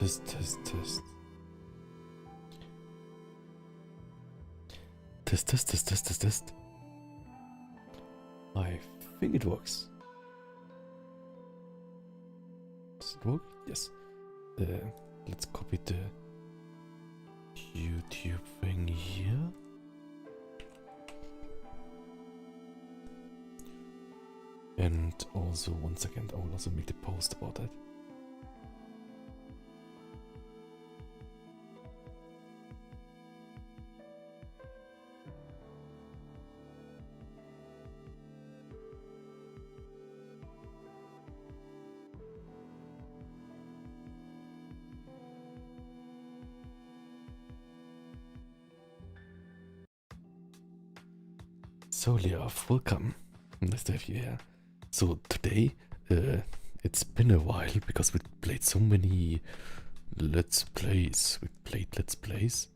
Test, test, test. Test, test, test, test, test, test. I think it works. Does it work? Yes. Let's copy the YouTube thing here. And also, one second, I will also make the post about that. So, Leaf, welcome. Nice to have you here. So, today, it's been a while because we played so many Let's Plays. We played Let's Plays.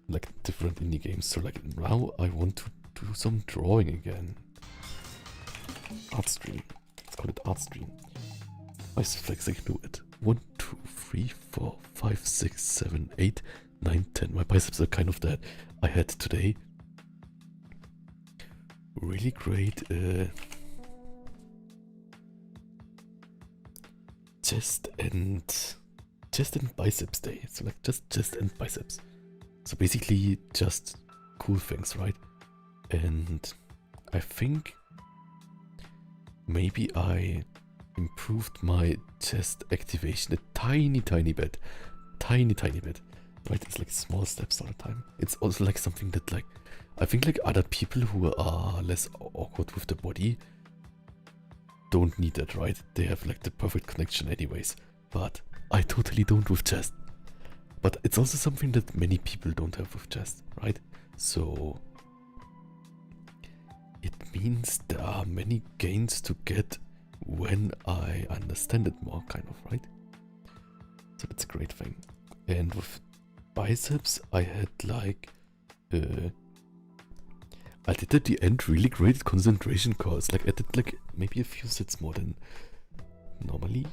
Like different indie games. So, like, now I want to do some drawing again. Art stream. Let's call it art stream. I flex, I can do it. 1, 2, 3, 4, 5, 6, 7, 8, 9, 10. My biceps are kind of dead. I had today really great chest and biceps day. So like just chest and biceps. So basically just cool things, right? And I think maybe I improved my chest activation a tiny bit. Tiny bit. Right? It's like small steps all the time. It's also like something that like I think like other people who are less awkward with the body don't need that, right? They have like the perfect connection anyways. But I totally don't with chest. But it's also something that many people don't have with chest, right? So it means there are many gains to get when I understand it more, kind of, right? So that's a great thing. And with biceps, I had like I did at the end really great concentration calls. Like I did like maybe a few sets more than normally.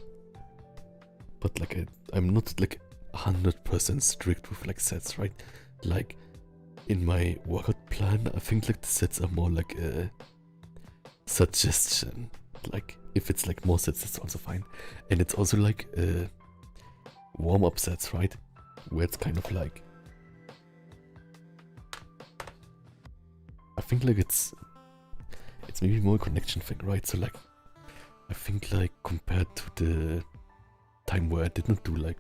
But like I'm not like 100% strict with like sets, right? Like in my workout plan, I think like the sets are more like a suggestion. Like if it's like more sets, that's also fine. And it's also like warm-up sets, right? Where it's kind of like I think like it's maybe more a connection thing, right? So like I think like compared to the time where I did not do like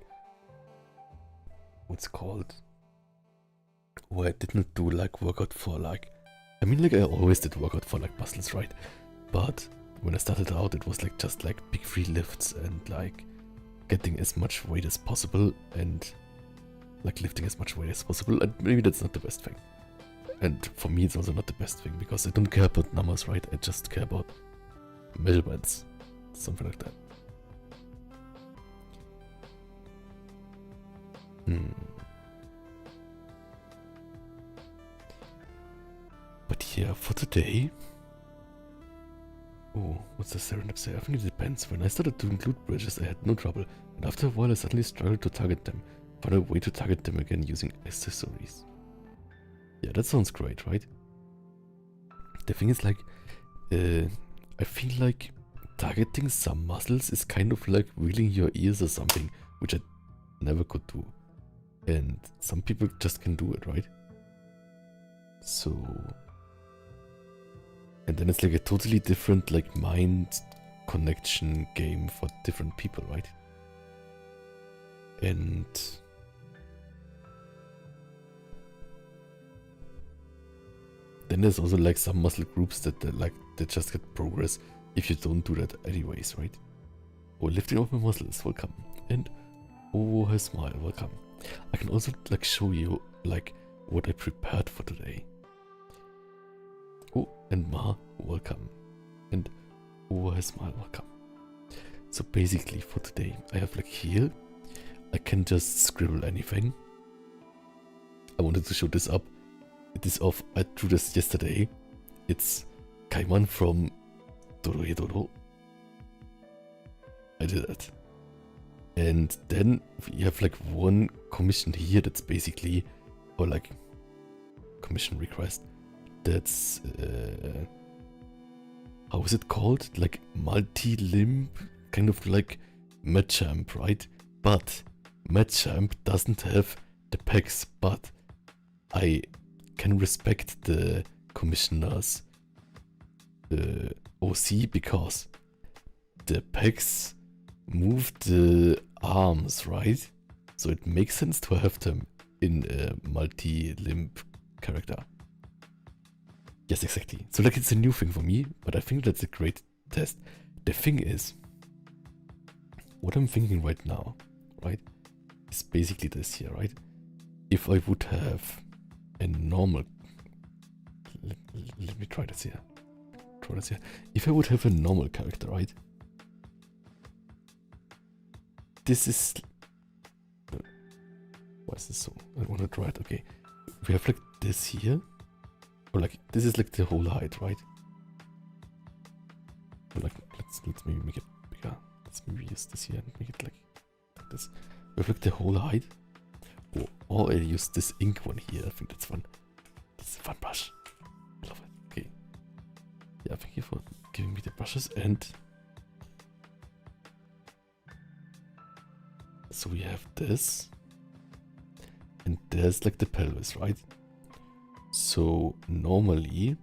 what's called where I did not do like workout for like I mean like I always did workout for like muscles, right? But when I started out it was like just like big free lifts and like getting as much weight as possible and like lifting as much weight as possible, and maybe that's not the best thing. And for me it's also not the best thing because I don't care about numbers, right? I just care about measurements, something like that. But yeah, for today. Oh, what's the Serendip say? I think it depends. When I started to include bridges, I had no trouble, and after a while I suddenly struggled to target them. Found a way to target them again using accessories. Yeah, that sounds great, right? The thing is like, I feel like targeting some muscles is kind of like wheeling your ears or something, which I never could do. And some people just can do it, right? So... And then it's like a totally different like mind connection game for different people, right? And... then there's also like some muscle groups that just get progress if you don't do that anyways, right? Oh, lifting off my muscles, welcome. And oh, her smile, welcome. I can also like show you like what I prepared for today. Oh, and Ma, welcome. And oh, her smile, welcome. So basically for today, I have like here, I can just scribble anything. I wanted to show this up. It is off. I drew this yesterday. It's Kaiman from Dorohedoro. I did that. And then we have like one commission here that's basically, or like commission request, that's, how is it called? Like multi-limb, kind of like Machamp, right? But Machamp doesn't have the pecs, but I can respect the commissioner's OC because the pecs move the arms, right? So it makes sense to have them in a multi-limb character. Yes, exactly. So like it's a new thing for me, but I think that's a great test. The thing is, what I'm thinking right now, right, is basically this here, right? If I would have a normal, let me try this here. If I would have a normal character, right? This is, why is this so? I want to try it. Okay, we have like this here, or like this is like the whole height, right? Or like let's maybe make it bigger. Let's maybe use this here and make it like this. We have like the whole height. Or I use this ink one here. I think that's fun. That's a fun brush. I love it. Okay. Yeah, thank you for giving me the brushes. And so we have this. And there's like the pelvis, right? So normally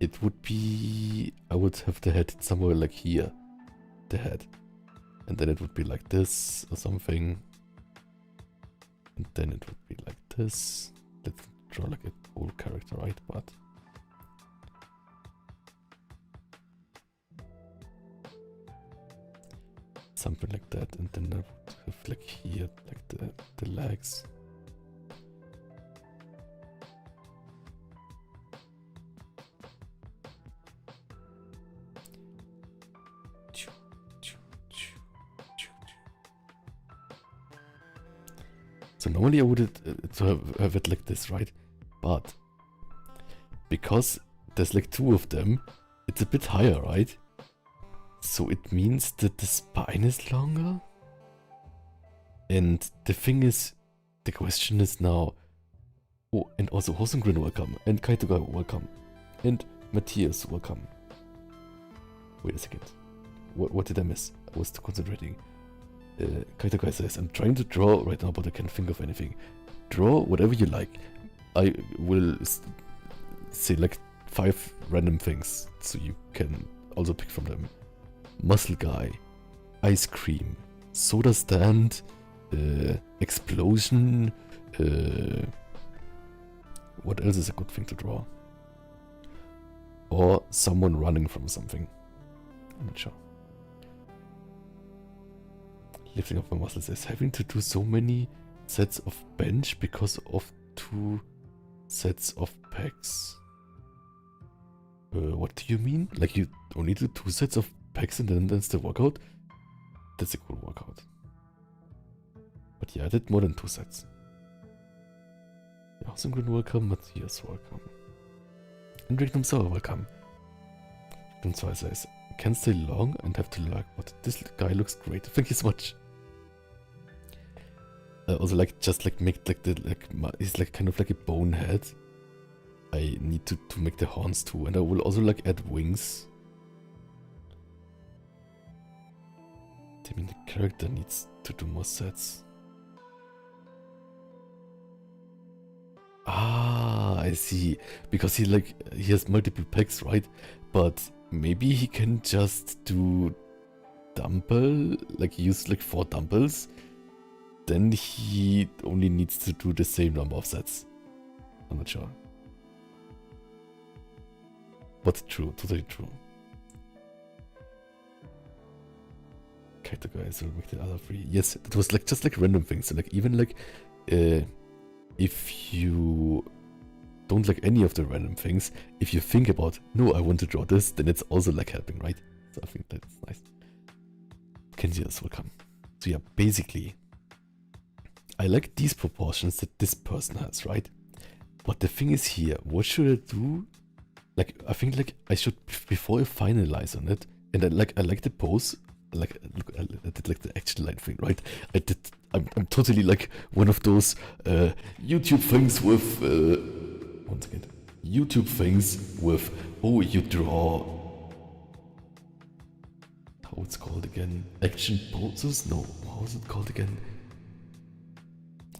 it would be, I would have the head somewhere like here. The head. And then it would be like this or something. And then it would be like this. Let's draw like a whole character, right? But something like that. And then I would have like here, like the legs. So normally I would have it like this, right? But because there's like two of them, it's a bit higher, right? So it means that the spine is longer. And the thing is, the question is now, oh, and also Hosengrin, welcome, and Kaitoga, welcome, and Matthias, welcome. Wait a second, what did I miss? I was too concentrating. Kaitoga says, I'm trying to draw right now, but I can't think of anything. Draw whatever you like. I will say like 5 random things, so you can also pick from them. Muscle guy, ice cream, soda stand, explosion, what else is a good thing to draw? Or someone running from something. I'm not sure. Lifting up my muscles is having to do so many sets of bench because of 2 sets of pecs. What do you mean? Like you only do 2 sets of pecs and then that's the workout? That's a cool workout. But yeah, I did more than 2 sets. Yeah, Hosengrin, welcome. Matthias, welcome. And Rignum Sour, welcome. Rignum Sour says, can stay long and have to lurk, but this guy looks great. Thank you so much. Also, like, just like make like he's like kind of like a bonehead. I need to make the horns too, and I will also like add wings. I mean, the character needs to do more sets. Ah, I see. Because he has multiple pecs, right? But maybe he can just do dumbbell, like use like 4 dumbbells. Then he only needs to do the same number of sets. I'm not sure. But true, totally true. Okay, the guys will make the other 3. Yes, it was like just like random things. So like even like if you don't like any of the random things, if you think about, no, I want to draw this, then it's also like helping, right? So I think that's nice. Kenji's welcome. So yeah, basically, I like these proportions that this person has, right? But the thing is here, what should I do like I think like I should before I finalize on it, and I like the pose. Like look, I did like the action line thing, right? I'm totally like one of those YouTube things with one second. YouTube things with oh you draw how it's called again? Action poses? No, how is it called again?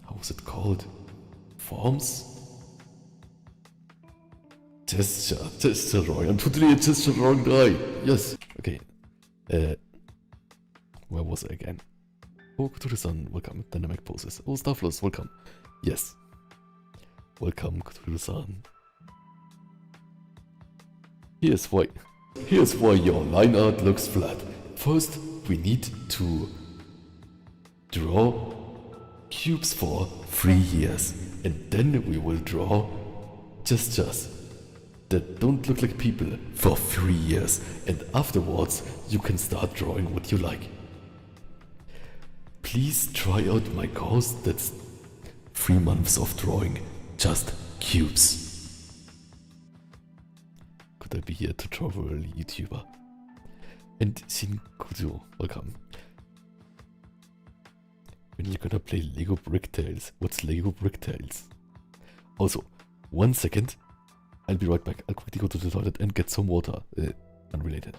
How is it called? Forms? Gesture wrong. I'm totally a gesture wrong guy. Yes. Okay. Where was I again? Oh, to the sun. Welcome. Dynamic poses. Oh, Starfloss. Welcome. Yes. Welcome to the sun. Here's why your line art looks flat. First, we need to draw cubes for 3 years, and then we will draw gestures that don't look like people for 3 years, and afterwards you can start drawing what you like. Please try out my course. That's 3 months of drawing just cubes. Could I be a tutorial YouTuber? And Shinkuzo, welcome. When you're gonna play Lego Brick Tales? What's Lego Brick Tales? Also, 1 second. I'll be right back. I'll quickly go to the toilet and get some water. Unrelated.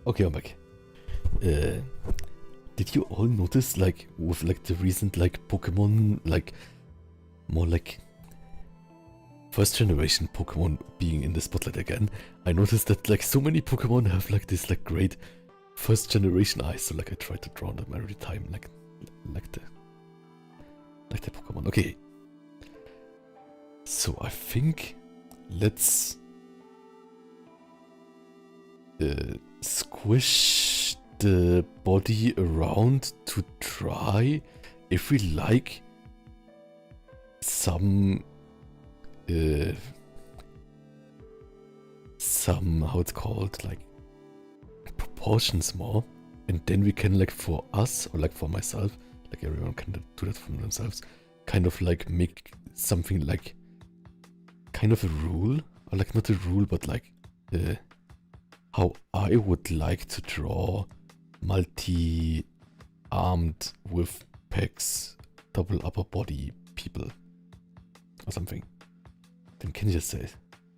Okay, I'm back. Did you all notice, like, with like the recent like Pokemon, like more like first generation Pokemon being in the spotlight again? I noticed that like so many Pokemon have like this like great first generation eyes. So like I try to draw them every time, like the Pokemon. Okay. So I think let's squish the body around to try if we like some how it's called, like proportions more, and then we can like for us or like for myself, like everyone can do that for themselves, kind of like make something like kind of a rule, or like not a rule but like how I would like to draw multi-armed with pecs, double upper body people or something. Then can you just say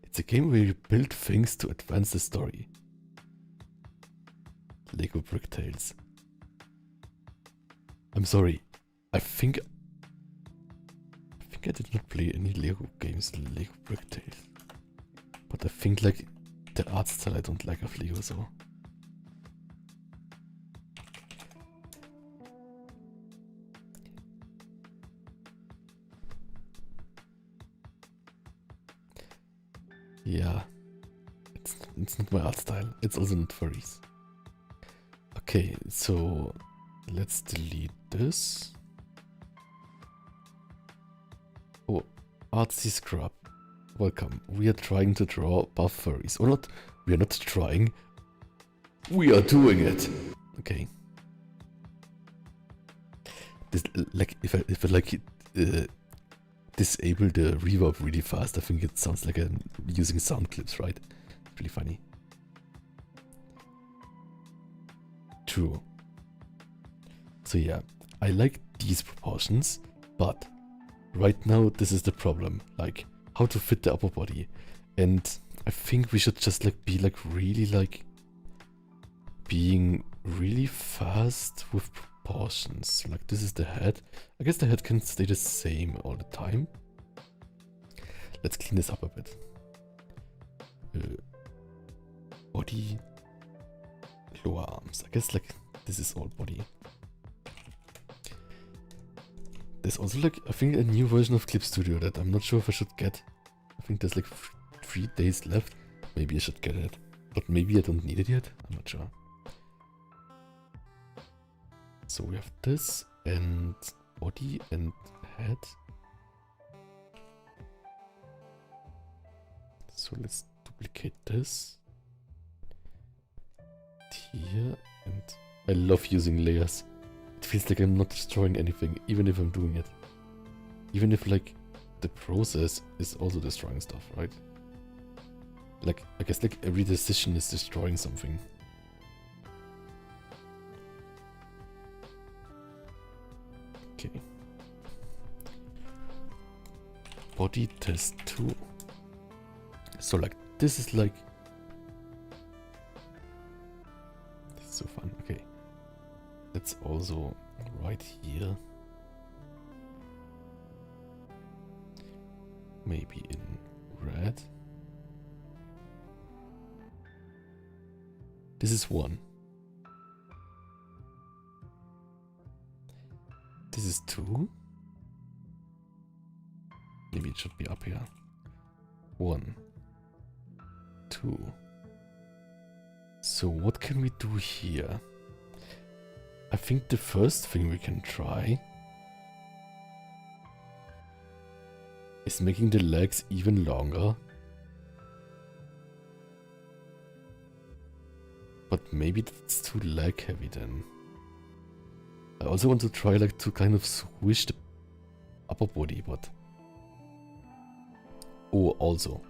it's a game where you build things to advance the story. Lego Brick Tales. I'm sorry. I think I did not play any Lego games Lego Brick Tales. But I think like the art style I don't like of Lego, so Yeah. It's not my art style. It's also not furries. Okay, so let's delete this. Oh, artsy scrub. Welcome. We are trying to draw buff furries. Or not, we are not trying. We are doing it. Okay. This, like, if I like disable the reverb really fast, I think it sounds like I'm using sound clips, right? It's really funny. True. So yeah, I like these proportions, but right now this is the problem, like how to fit the upper body. And I think we should just like be like really like being really fast with proportions. Like this is the head. I guess the head can stay the same all the time. Let's clean this up a bit. Body, lower arms. I guess like this is all body. There's also like, I think, a new version of Clip Studio that I'm not sure if I should get. I think there's like 3 days left. Maybe I should get it. But maybe I don't need it yet. I'm not sure. So we have this and body and head. So let's duplicate this. Here, and I love using layers. It feels like I'm not destroying anything, even if I'm doing it. Even if like the process is also destroying stuff, right? Like, I guess like every decision is destroying something. Okay. Body test 2. So like, this is like... This is so fun, okay. Let's also right here. Maybe in red. This is 1. This is 2. Maybe it should be up here. 1, 2. So what can we do here? I think the first thing we can try is making the legs even longer. But maybe that's too leg heavy then. I also want to try like to kind of squish the upper body, but... Oh, also.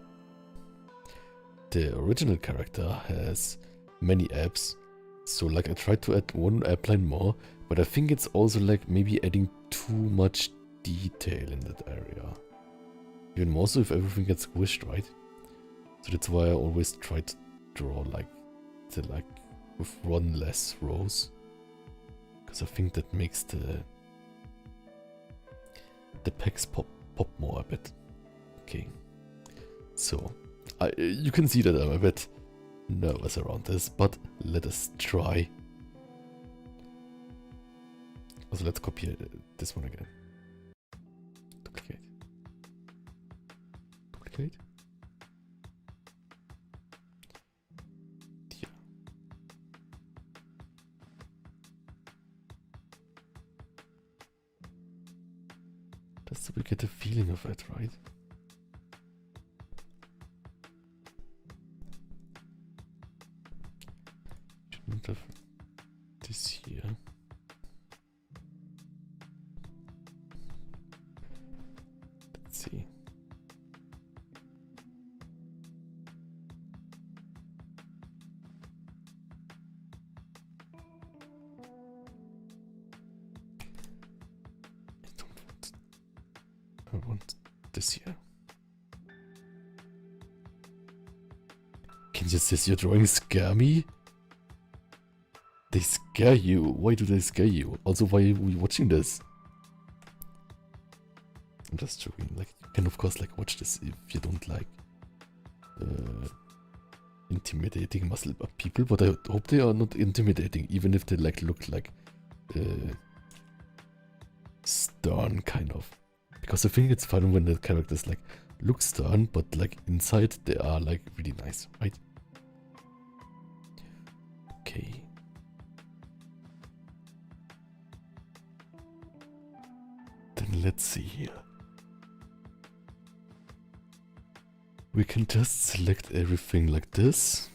The original character has many abs. So like I tried to add 1 ab line more, but I think it's also like maybe adding too much detail in that area. Even more so if everything gets squished, right? So that's why I always try to draw like with 1 less rows. Because I think that makes the pecs pop more a bit. Okay. So you can see that I'm a bit nervous around this, but let us try. Also, let's copy this one again. Duplicate. Duplicate. Here. Just so we get a feeling of it, right? Of this here. Let's see. I want this here. Can you just your drawings scare me? They scare you. Why do they scare you? Also, why are we watching this? I'm just joking. Like, you can of course like watch this if you don't like intimidating muscle people, but I hope they are not intimidating, even if they like look like stern kind of. Because I think it's fun when the characters like look stern, but like inside they are like really nice, right? Okay. Then let's see here. We can just select everything like this.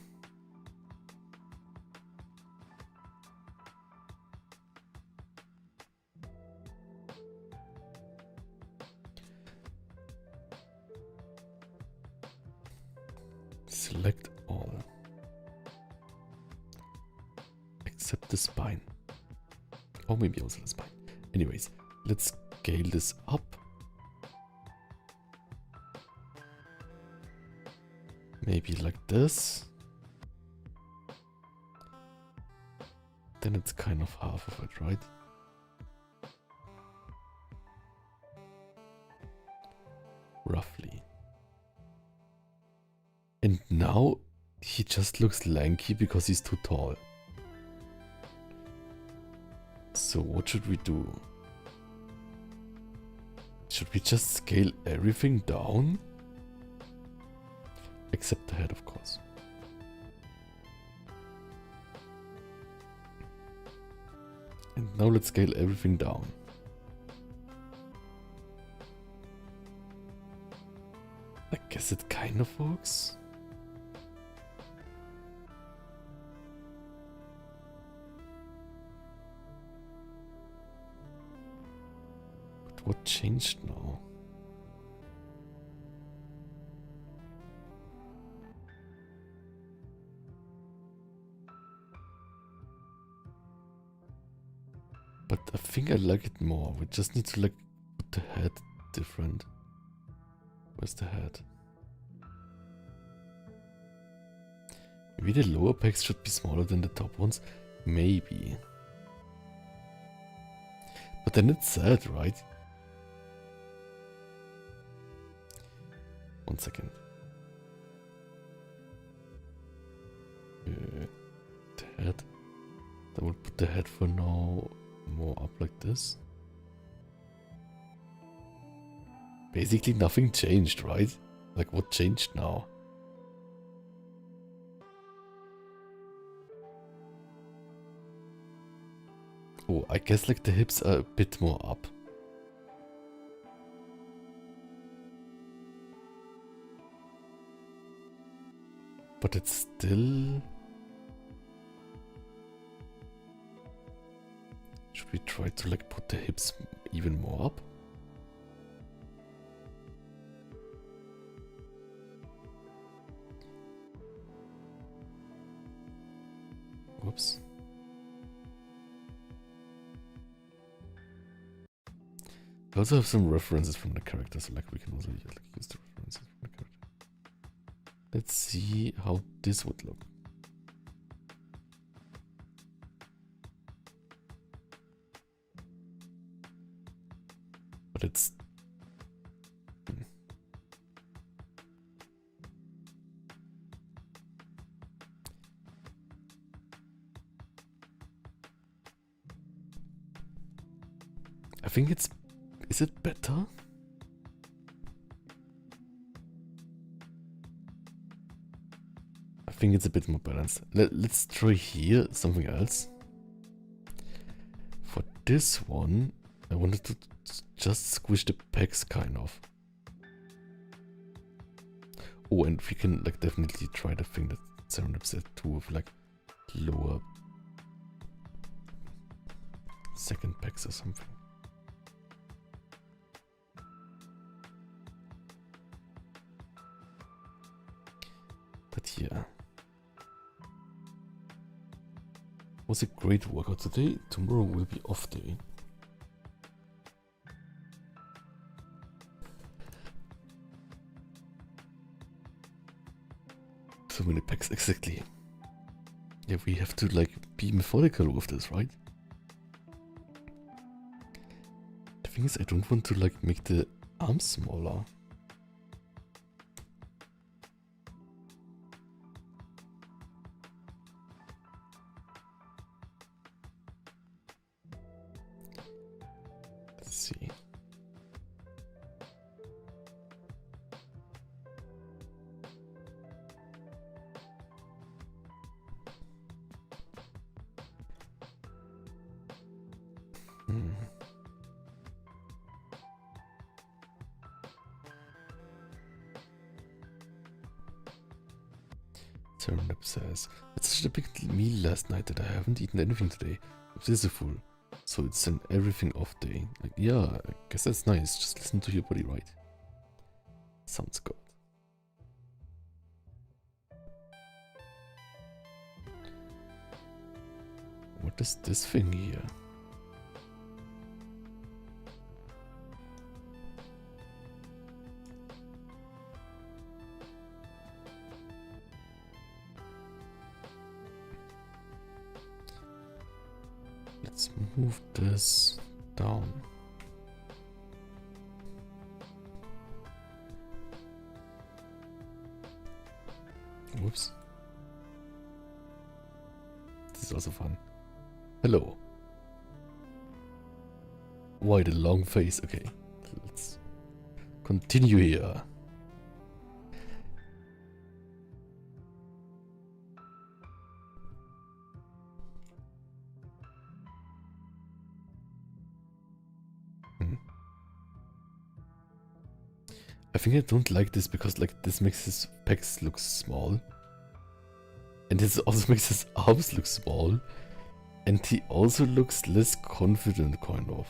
Select all. Except the spine. Or maybe also the spine. Anyways, let's scale this up. Maybe like this. Then it's kind of half of it, right? Roughly. And now he just looks lanky because he's too tall. So what should we do? Should we just scale everything down? Except the head, of course. And now let's scale everything down. I guess it kind of works. But what changed now? But I think I like it more. We just need to like put the head different. Where's the head? Maybe the lower pecs should be smaller than the top ones? Maybe. But then it's sad, right? One second. The head. I will put the head for now more up like this. Basically nothing changed, right? Like what changed now? Oh, I guess like the hips are a bit more up. But it's still... Should we try to like put the hips even more up? Whoops. We also have some references from the character, so like we can also like, use the references from the character. Let's see how this would look. But it's... I think it's... Is it better? I think it's a bit more balanced. Let's try here something else. For this one, I wanted to just squish the pecs kind of. Oh, and we can like definitely try the thing that Serendip said too, with like lower second pecs or something. But yeah, was a great workout today. Tomorrow will be off day. So many packs exactly. Yeah, we have to like be methodical with this, right? The thing is, I don't want to like make the arms smaller. Let's see. Mm. Turnip says, it's such a big meal last night that I haven't eaten anything today. I'm still full. So it's an everything off day. Like, yeah, I guess that's nice. Just listen to your body, right? Sounds good. What is this thing here? Let's move this down. Whoops. This is also fun. Hello. Why the long face? Okay, let's continue here. I think I don't like this because like this makes his pecs look small. And this also makes his arms look small. And he also looks less confident, kind of.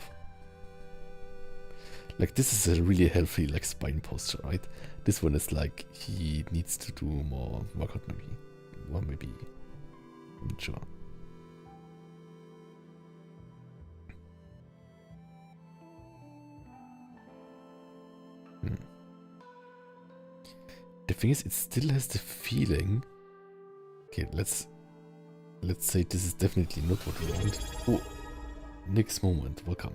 Like this is a really healthy like spine posture, right? This one is like he needs to do more workout maybe. Or maybe. I'm not sure. The thing is, it still has the feeling. Okay, let's say this is definitely not what we want. Oh, next moment, welcome.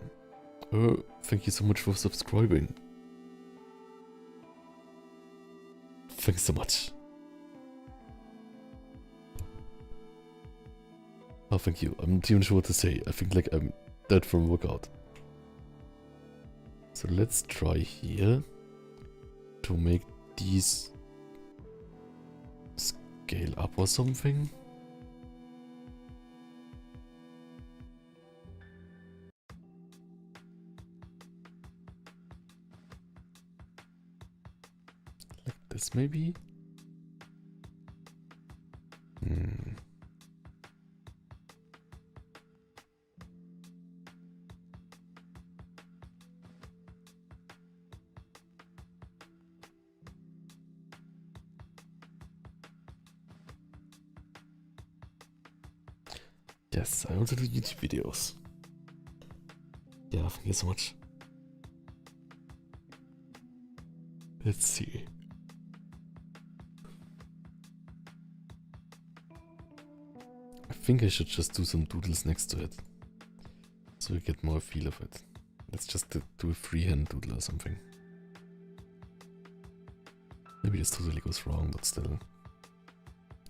Thank you so much for subscribing. Thanks so much. Oh, thank you. I'm not even sure what to say. I think like I'm dead from workout. So let's try here to make these scale up or something. Like this maybe? Yes, I also do YouTube videos. Yeah, thank you so much. Let's see. I think I should just do some doodles next to it. So we get more feel of it. Let's just do a freehand doodle or something. Maybe this totally goes wrong, but still.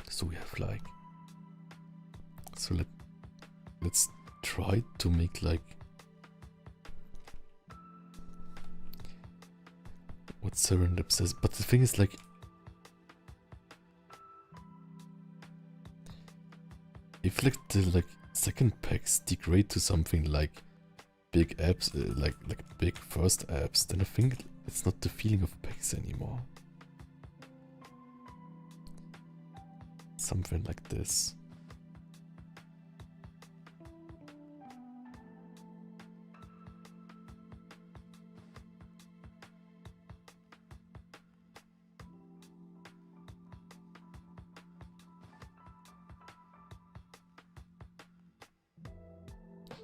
So we have like... So let's try to make like... What Serendip says, but the thing is like... If like the second pecs degrade to something like big abs, like big first abs, then I think it's not the feeling of pecs anymore. Something like this.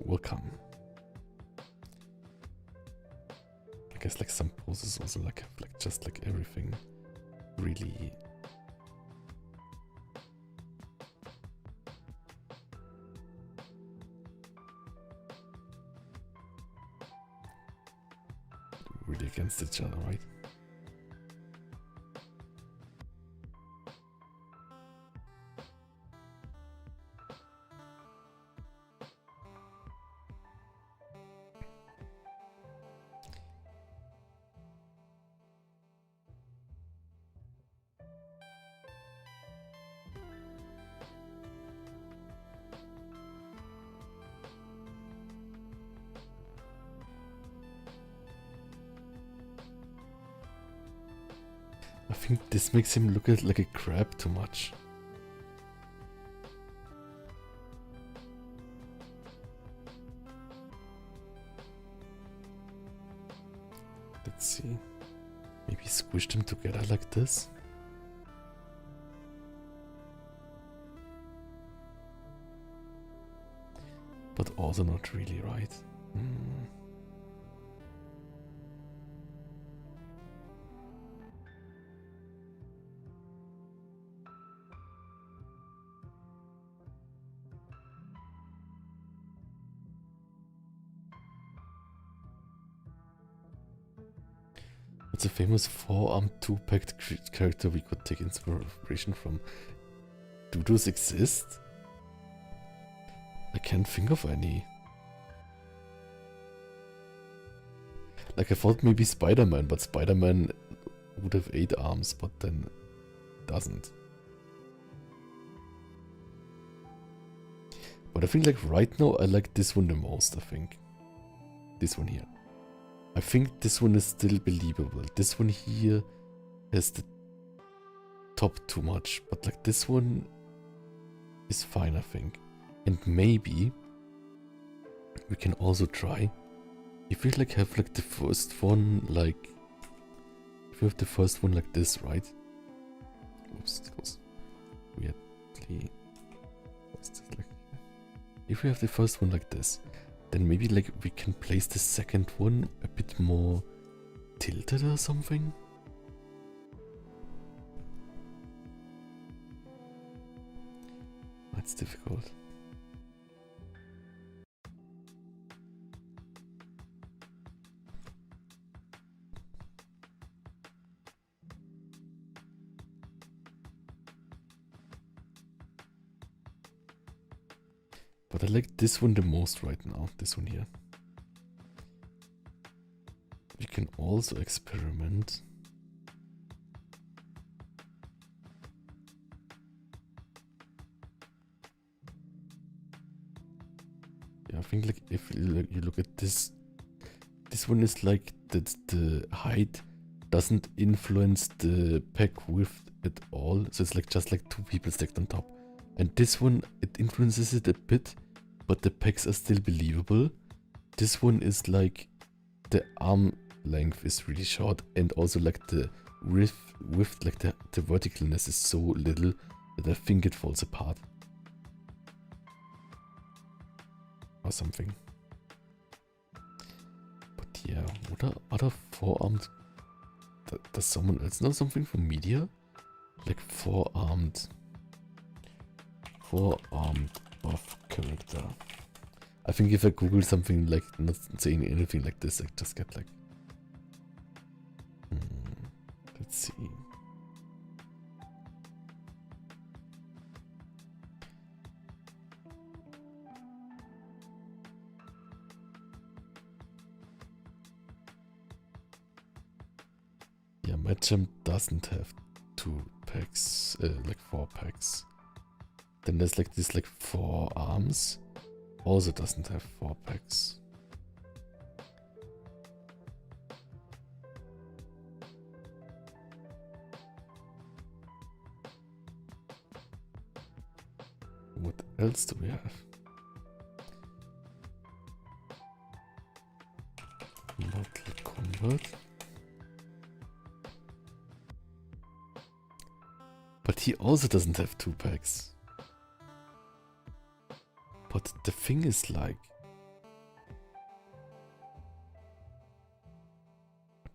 Welcome. I guess like some poses also like just like everything really against each other, right? I think this makes him look like a crab too much. Let's see. Maybe squish them together like this. But also not really, right? What's a famous four-armed two-packed character we could take inspiration from? Do those exist? I can't think of any. Like I thought maybe Spider-Man, but Spider-Man would have 8 arms, but then doesn't. But I think like right now I like this one the most, I think. This one here. I think this one is still believable. This one here has the top too much, but like this one is fine, I think. And maybe we can also try if we like have like the first one like if we have the first one like this, right? Oops, it was weirdly. If we have the first one like this, then maybe like we can place the second one a bit more tilted or something. That's difficult. But I like this one the most right now, this one here. We can also experiment. Yeah, I think like if you look at this, this one is like that the height doesn't influence the pack width at all. So it's like just like two people stacked on top. And this one, it influences it a bit, but the pecs are still believable. This one is like the arm length is really short, and also like the width like the verticalness is so little that I think it falls apart. Or something. But yeah, what are other four-armed? Does someone else know something from media? Like four-armed buff character. I think if I Google something like not saying anything like this, I just get like let's see. Yeah, my gem doesn't have 2 packs, like 4 packs. Then there's like this like 4 arms. Also doesn't have 4 packs. What else do we have? Mortal Kombat. But he also doesn't have 2 packs. But the thing is like...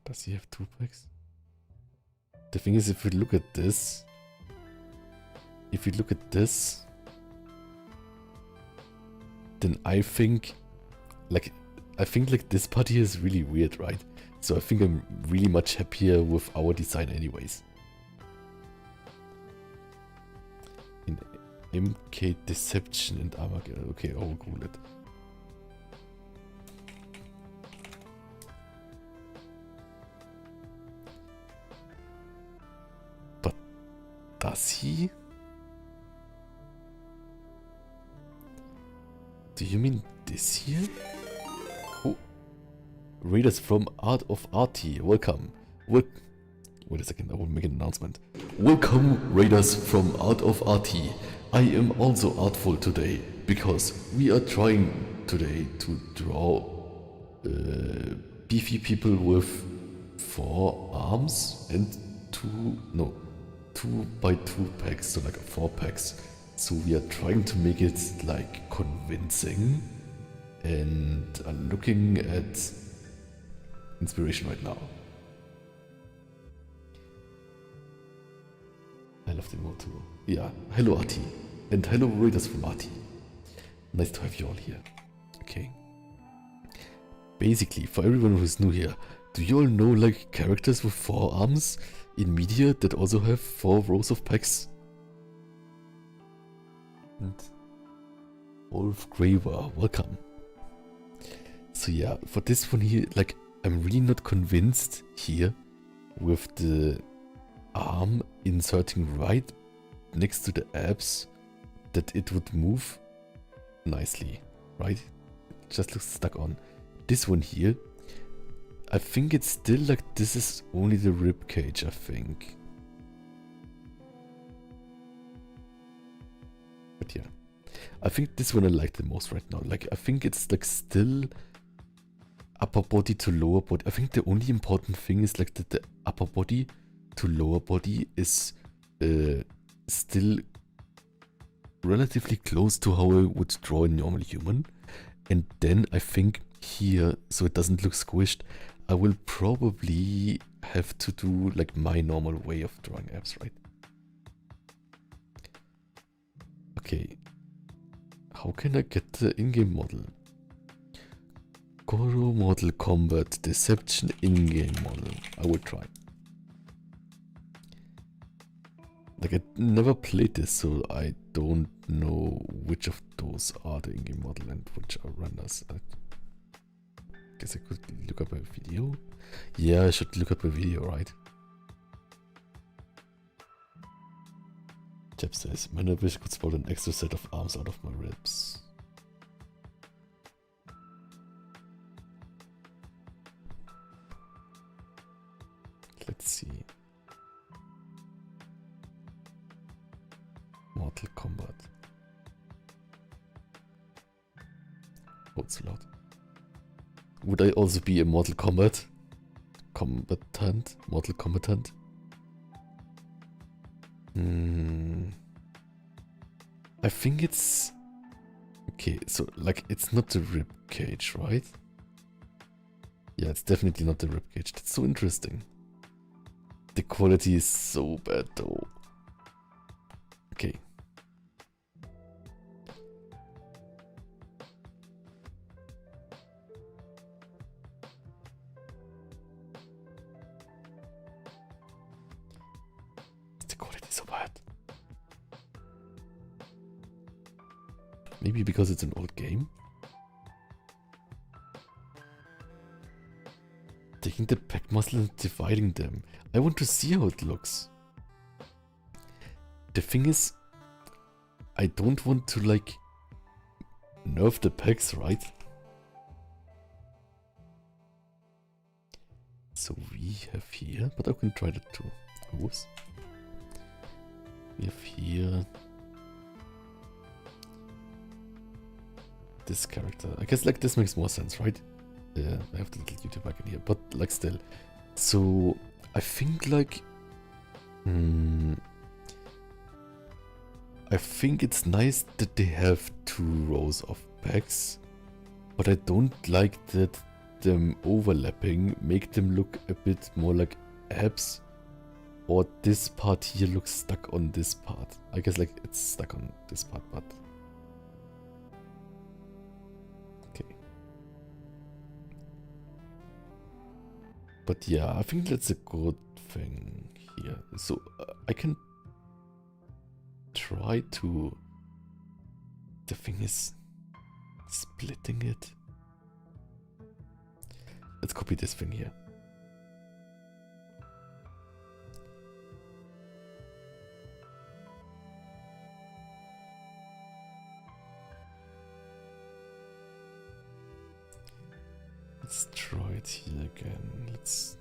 Does he have 2 packs? The thing is, if we look at this... then I think... I think like this part here is really weird, right? So I think I'm really much happier with our design anyways. MK Deception and Armageddon. Okay, I'll Google it. But does he? Do you mean this here? Oh, readers from Art of RT, welcome. Wait a second, I will make an announcement. Welcome, raiders from Art of RT. I am also artful today, because we are trying today to draw beefy people with 4 arms and 2 by 2 packs, so like 4 packs. So we are trying to make it like convincing, and I'm looking at inspiration right now. I love the emote too. Yeah, hello RT, and hello raiders from RT. Nice to have you all here. Okay. Basically, for everyone who's new here, do you all know like characters with 4 arms in media that also have 4 rows of packs? And Wolf Graver, welcome. So yeah, for this one here, like I'm really not convinced here with the arm inserting right next to the abs that it would move nicely, right? It just looks stuck on. This one here, I think it's still like this is only the rib cage, I think. But yeah, I think this one I like the most right now. Like I think it's like still upper body to lower body. I think the only important thing is like that the upper body to lower body is still relatively close to how I would draw a normal human. And then I think here, so it doesn't look squished, I will probably have to do like my normal way of drawing abs, right? Okay. How can I get the in-game model? Goro model combat deception in-game model. I will try. Like I never played this, so I don't know which of those are the in-game model and which are renders. I guess I could look up a video. Yeah, I should look up a video, right? Jeb says, man, I wish I could spot an extra set of arms out of my ribs. Let's see. Mortal Kombat. Oh, it's loud. Would I also be a Mortal Kombat combatant? Mortal combatant? I think it's... Okay, so like it's not the rib cage, right? Yeah, it's definitely not the rib cage. That's so interesting. The quality is so bad though. Okay. The quality is so bad. Maybe because it's an old game? Taking the pec muscle and dividing them. I want to see how it looks. The thing is, I don't want to like nerf the pecs, right? So we have here, but I can try that too. Oops. We have here this character. I guess like this makes more sense, right? Yeah, I have the little YouTube icon here, but like still. So I think like I think it's nice that they have 2 rows of pecs, but I don't like that them overlapping make them look a bit more like abs, or this part here looks stuck on this part. I guess like it's stuck on this part, but okay. But yeah, I think that's a good thing here. So I can try to... The thing is splitting it. Let's copy this thing here. Let's try it here again. Let's...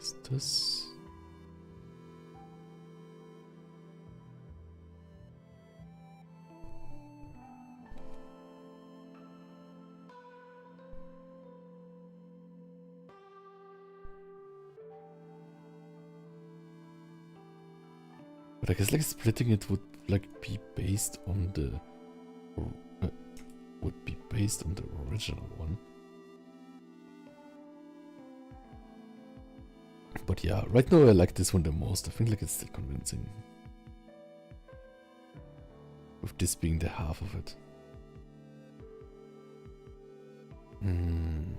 What's this? But I guess like splitting it would like be based on the original one. But yeah, right now I like this one the most. I think like it's still convincing. With this being the half of it.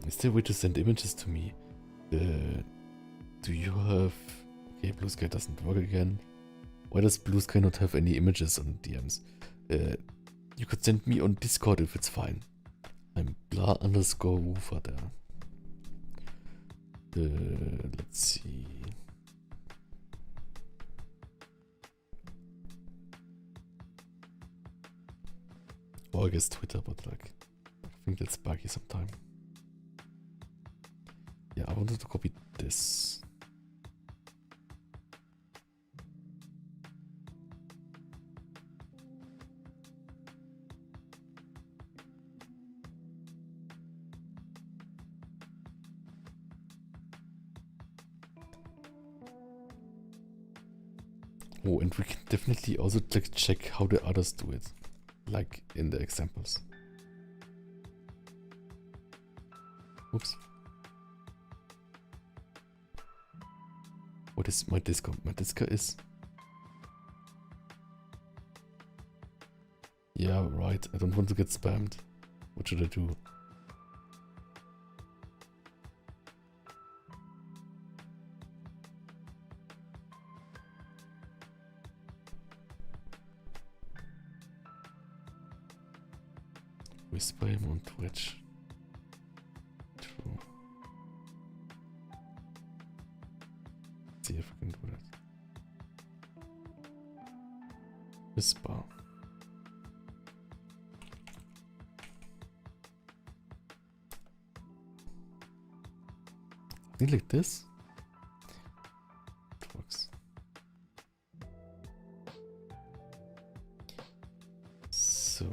Is there a way to send images to me? Do you have... Okay, Blue Sky doesn't work again. Why does Blue Sky not have any images on DMs? You could send me on Discord if it's fine. I'm blah_woofer there. Let's see. Or I guess Twitter, but like, I think that's buggy sometime. Yeah, I wanted to copy this. Oh, and we can definitely also like check how the others do it, like in the examples. Oops. What is my Disco? My Disco is... Yeah, right. I don't want to get spammed. What should I do? Whisper him on Twitch. True. Let's see if I can do that. Whisper. I think like this. It works. So...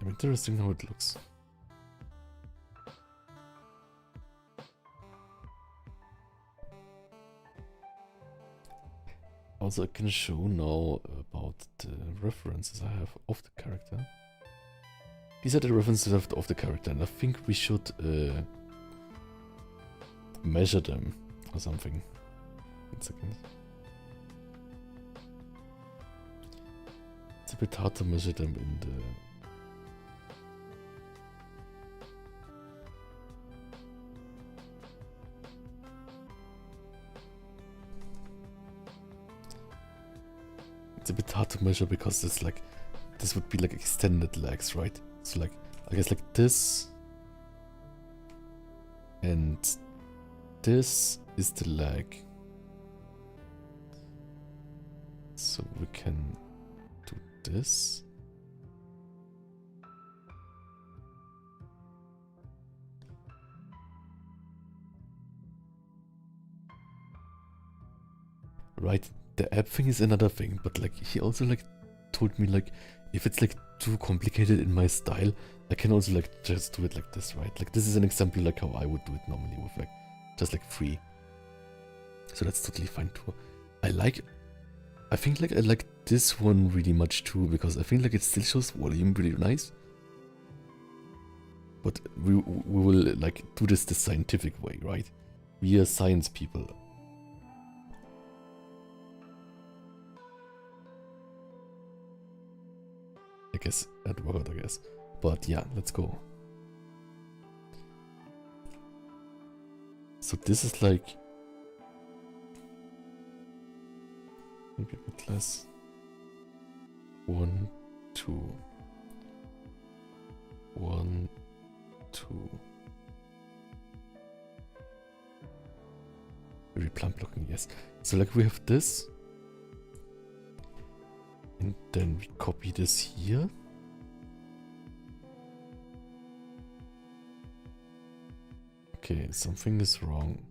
Interesting how it looks. Also, I can show now about the references I have of the character. These are the references of the character, and I think we should measure them or something. 1 second. It's a bit hard to measure them in the... It's a bit hard to measure because it's like, this would be like extended legs, right? So like, I guess like this, and this is the leg. So we can do this. Right. The app thing is another thing, but like he also like told me like if it's like too complicated in my style, I can also like just do it like this, right? Like this is an example like how I would do it normally with like just like 3. So that's totally fine too. I think like I like this one really much too, because I think like it still shows volume pretty nice. But we will like do this the scientific way, right? We are science people. I guess at work, I guess. But yeah, let's go. So this is like maybe a bit less. 1, 2, 1, plant blocking, yes. So like we have this. And then we copy this here. Okay, something is wrong.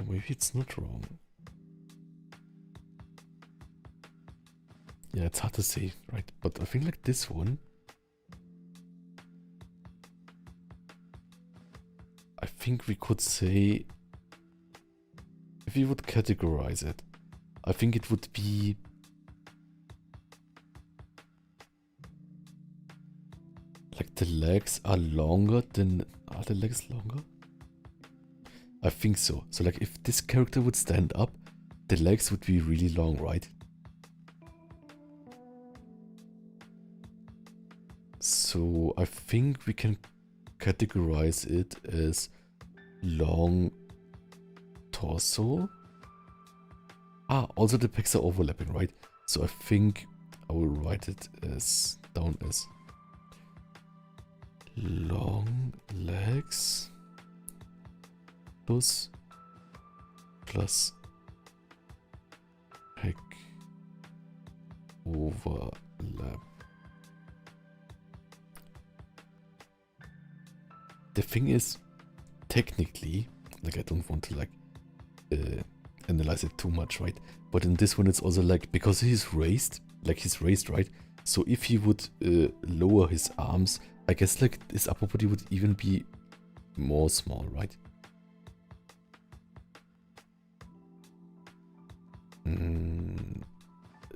Maybe it's not wrong. Yeah, it's hard to say, right? But I think like this one, I think we could say, if we would categorize it, I think it would be like the legs are longer than, are the legs longer? I think so. So like if this character would stand up, the legs would be really long, right? So I think we can categorize it as long torso. Ah, also the pecs are overlapping, right? So I think I will write it as down as long legs plus pec overlap. The thing is, technically, like I don't want to like analyze it too much, right? But in this one it's also like, because he's raised, right? So if he would lower his arms, I guess like his upper body would even be more small, right?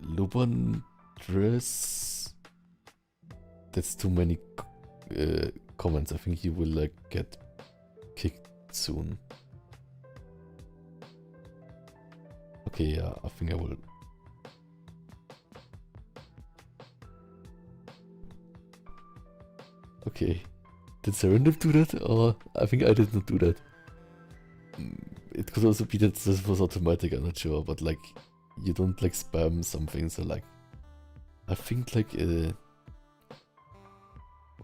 Luban dress. That's too many comments. I think he will like get kicked soon. Okay, yeah, I think I will. Okay, did Serendip do that? Or I think I did not do that. It could also be that this was automatic, I'm not sure, but like you don't like spam something, so like I think like a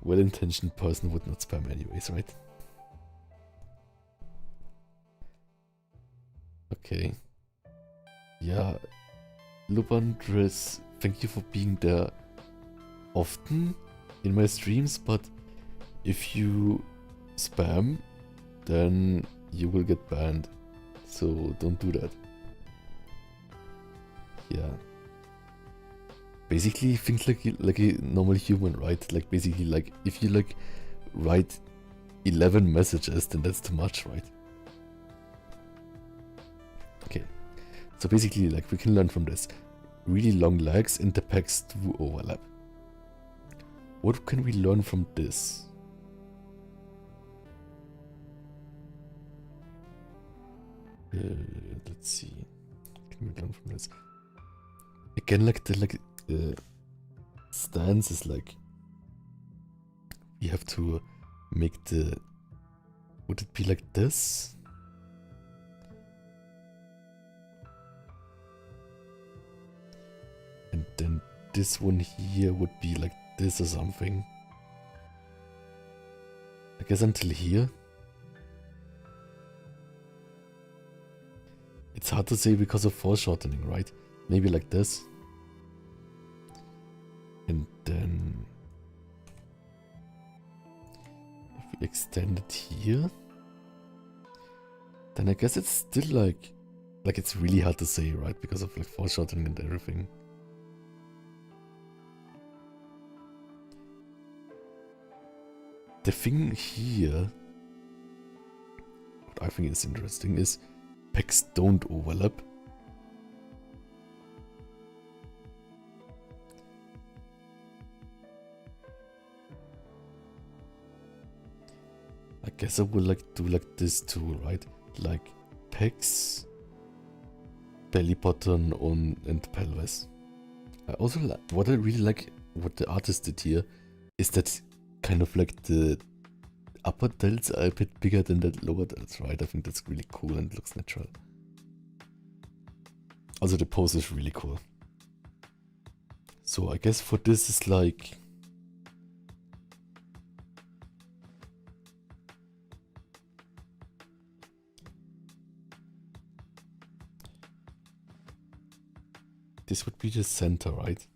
well-intentioned person would not spam anyways, right? Okay. Yeah, Lubandress, thank you for being there often in my streams, but if you spam, then you will get banned. So don't do that. Yeah. Basically think like a normal human, right? Like basically like if you like write 11 messages, then that's too much, right? Okay. So basically like we can learn from this. Really long legs and the pecs do overlap. What can we learn from this? Let's see. What can we learn from this? Again, like the stance is like we have to make the. Would it be like this? And then this one here would be like this or something. I guess until here. It's hard to say because of foreshortening, right? Maybe like this. And then if we extend it here, then I guess it's still like it's really hard to say, right? Because of like foreshortening and everything. The thing here, what I think is interesting is pecs don't overlap. I guess I would like do like this too, right? Like pecs, belly button and pelvis. I also like, what I really like, what the artist did here, is that kind of like the upper delts are a bit bigger than the lower delts, right? I think that's really cool and looks natural. Also the pose is really cool. So I guess for this is like this would be the center, right?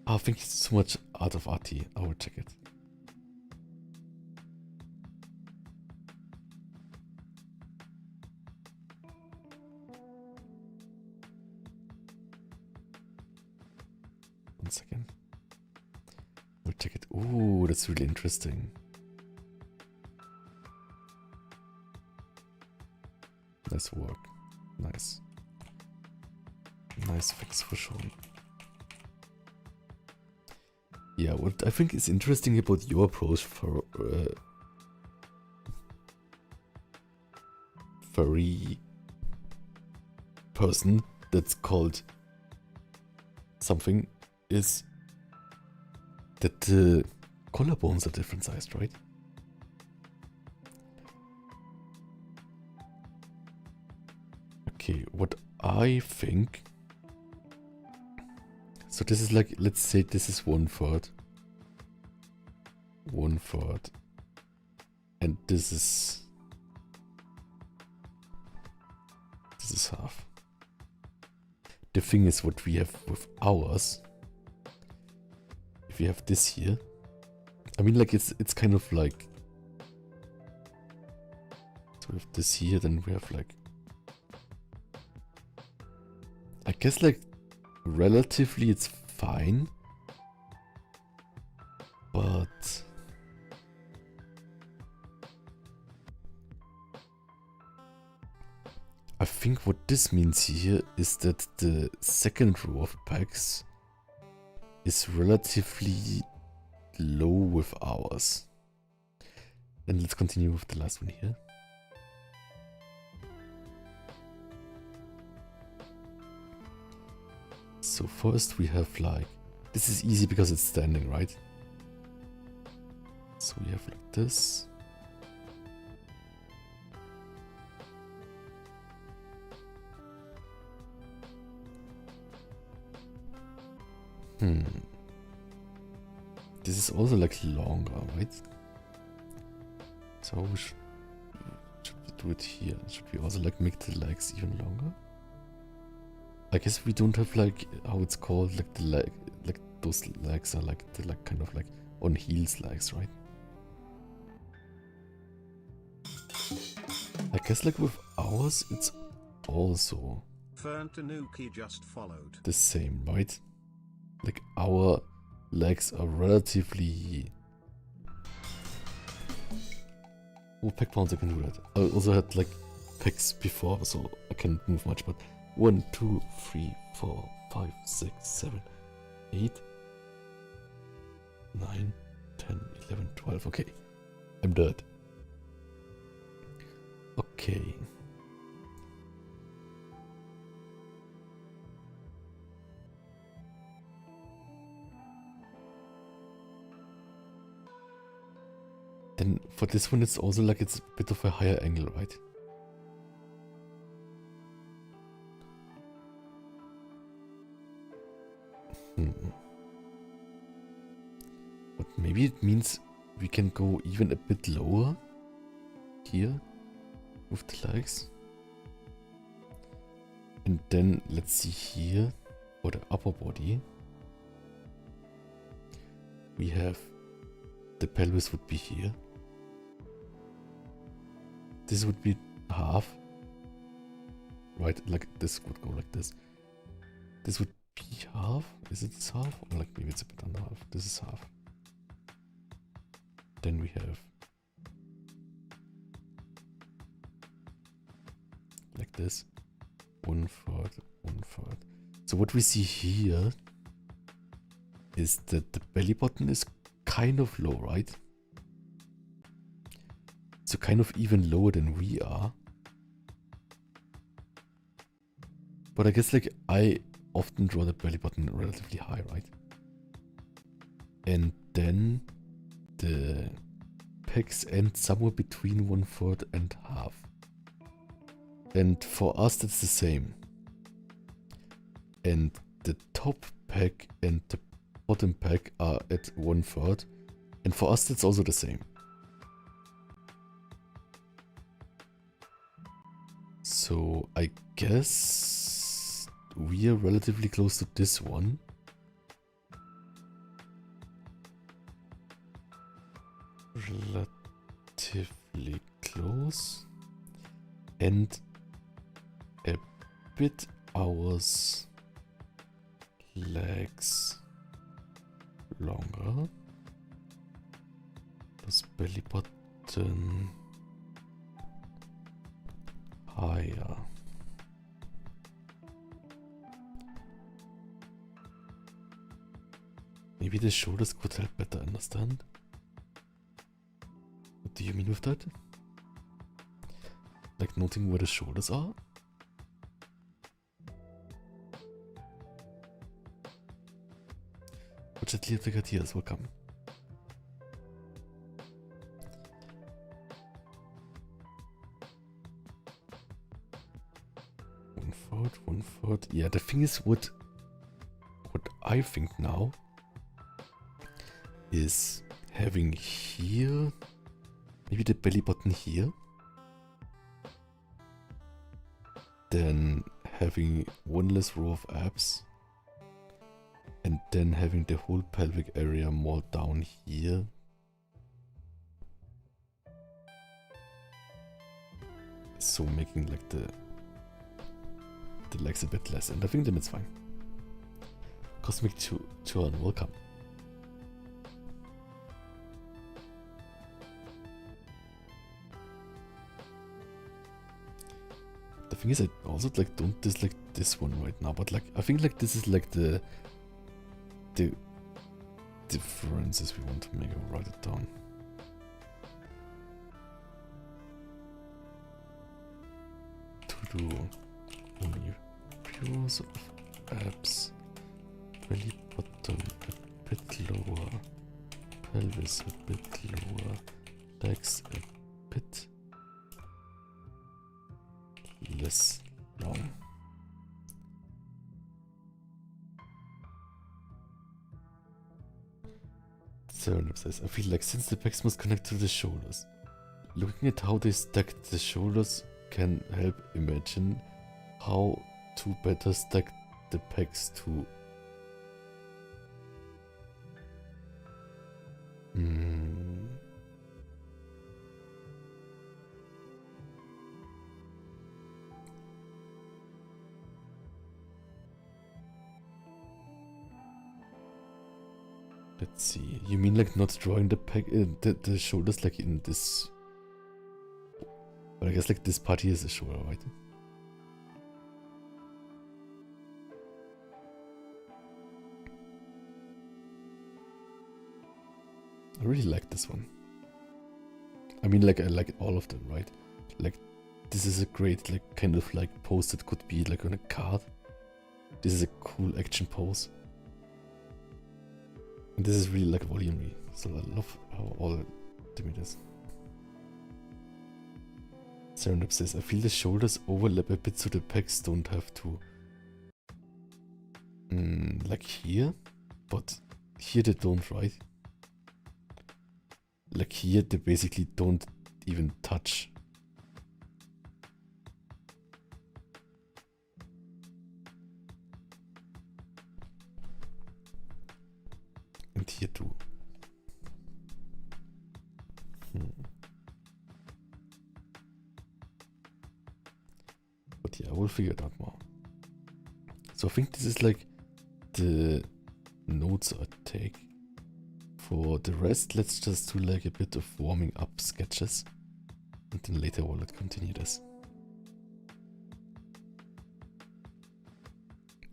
Oh, I think it's too much out of RT. I will check it. One second. We'll check it. Ooh, that's really interesting. Nice work. Nice. Nice fix for sure. Yeah, what I think is interesting about your approach for furry person that's called something is that the collarbones are different sized, right? Okay, what I think... So this is like, let's say this is 1/3. 1/3. And this is half. The thing is what we have with ours. If we have this here, I mean, like it's kind of like, so we have this here, then we have like, I guess like relatively it's fine, but I think what this means here is that the second row of pegs is relatively low with ours. And let's continue with the last one here. So first we have like, this is easy because it's standing, right? So we have like this. This is also like longer, right? So we should we do it here? Should we also like make the legs even longer? I guess we don't have like how it's called, like the leg, like those legs are like the like kind of like on heels legs, right? I guess like with ours it's also Ferntanuki just followed. the same, right? Like our legs are relatively... Oh, peg pounds, I can do that. I also had like pegs before, so I can't move much, but 1, 2, 3, 4, 5, 6, 7, 8, 9, 10, 11, 12. Okay, I'm dead. Okay. Then for this one, it's also like it's a bit of a higher angle, right? But maybe it means we can go even a bit lower here with the legs. And then let's see here for the upper body. We have the pelvis would be here. This would be half. Right, like this would go like this. This would be half. Is it half? Or like maybe it's a bit under half. This is half. Then we have like this. 1/3, 1/3. So what we see here is that the belly button is kind of low, right? So kind of even lower than we are. But I guess like I often draw the belly button relatively high, right? And then the pecs end somewhere between 1/3 and half. And for us that's the same. And the top peg and the bottom peg are at 1/3. And for us that's also the same. So So I guess we are relatively close to this one. Relatively close. And a bit ours legs longer. Plus belly button higher. Maybe the shoulders could help better understand. What do you mean with that? Like noting where the shoulders are? Budgetly Applicatiers, welcome. One foot. Yeah, the thing is, what I think now is having here, maybe the belly button here, then having one less row of abs, and then having the whole pelvic area more down here. So making like the legs a bit less, and I think then it's fine. Cosmic Chuan, welcome. The thing is, I also like don't dislike this one right now, but like I think like this is like the differences we want to make. I'll write it down. To do only views of abs, belly button a bit lower, pelvis a bit lower, legs a bit less long. Serenip says, I feel like since the pecs must connect to the shoulders, looking at how they stack the shoulders can help imagine how to better stack the pecs to Let's see. You mean like not drawing the the shoulders like in this? But I guess like this part here is the shoulder, right? I really like this one. I mean, like I like all of them, right? Like this is a great like kind of like pose that could be like on a card. This is a cool action pose. And this is really like volume-y, so I love how all it is. Serenip says, I feel the shoulders overlap a bit so the pecs don't have to like here, but here they don't, right? Like here they basically don't even touch. And here too. But yeah, we'll figure it out more. So I think this is like the notes I take. For the rest, let's just do like a bit of warming up sketches. And then later we'll continue this.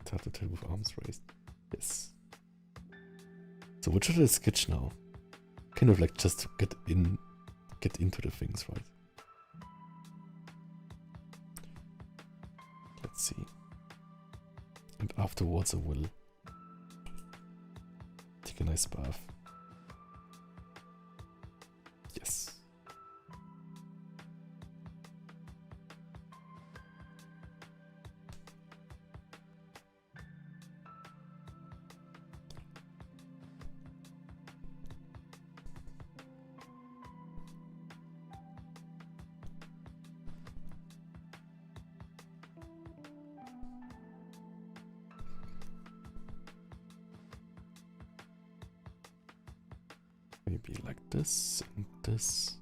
Tattletale with arms raised. Yes. So what should I sketch now? Kind of like just to get into the things, right? Let's see. And afterwards I will take a nice bath. Yes. Maybe like this and this.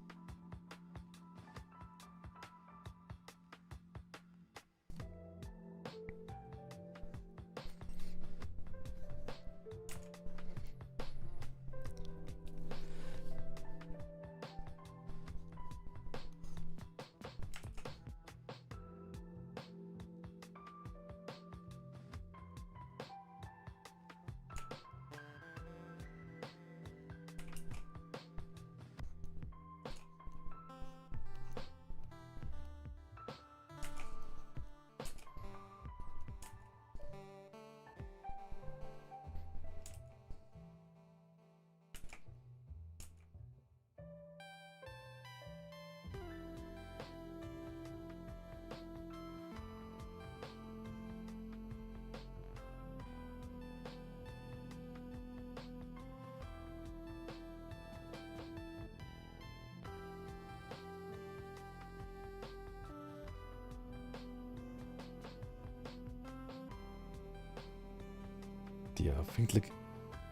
Yeah, I think like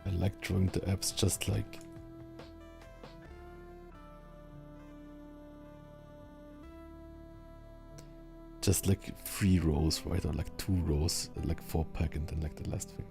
I like drawing the apps just like like 3 rows, right? Or like 2 rows, like 4 pack, and then like the last thing.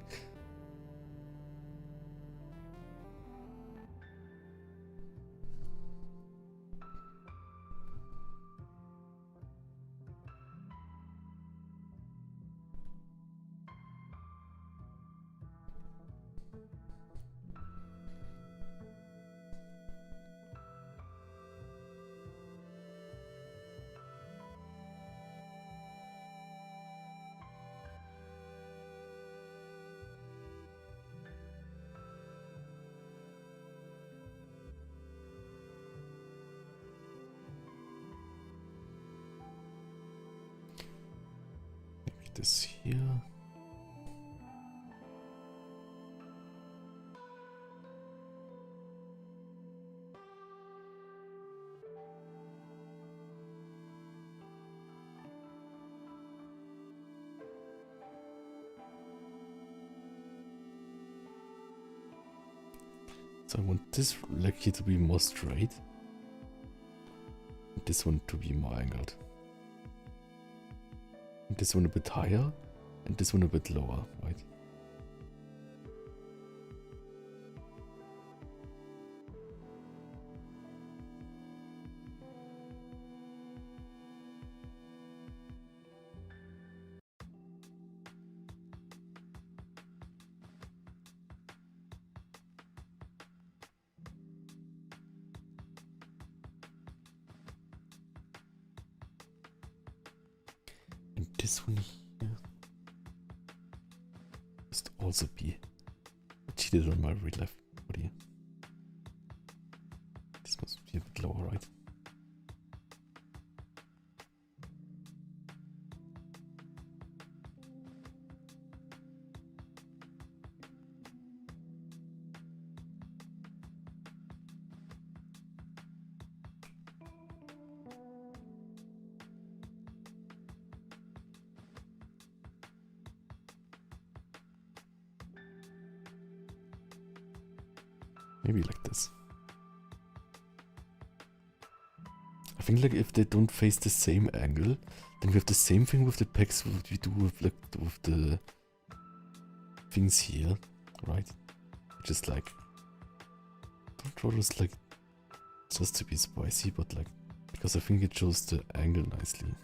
Maybe this here. So I want this leg here to be more straight. And this one to be more angled. And this one a bit higher. And this one a bit lower, right? And this one here must also be cheated on my real life body. This must be a bit lower, right? Maybe like this. I think like if they don't face the same angle, then we have the same thing with the pecs what we do with like with the things here, right? Just like don't draw this like just to be spicy, but like because I think it shows the angle nicely.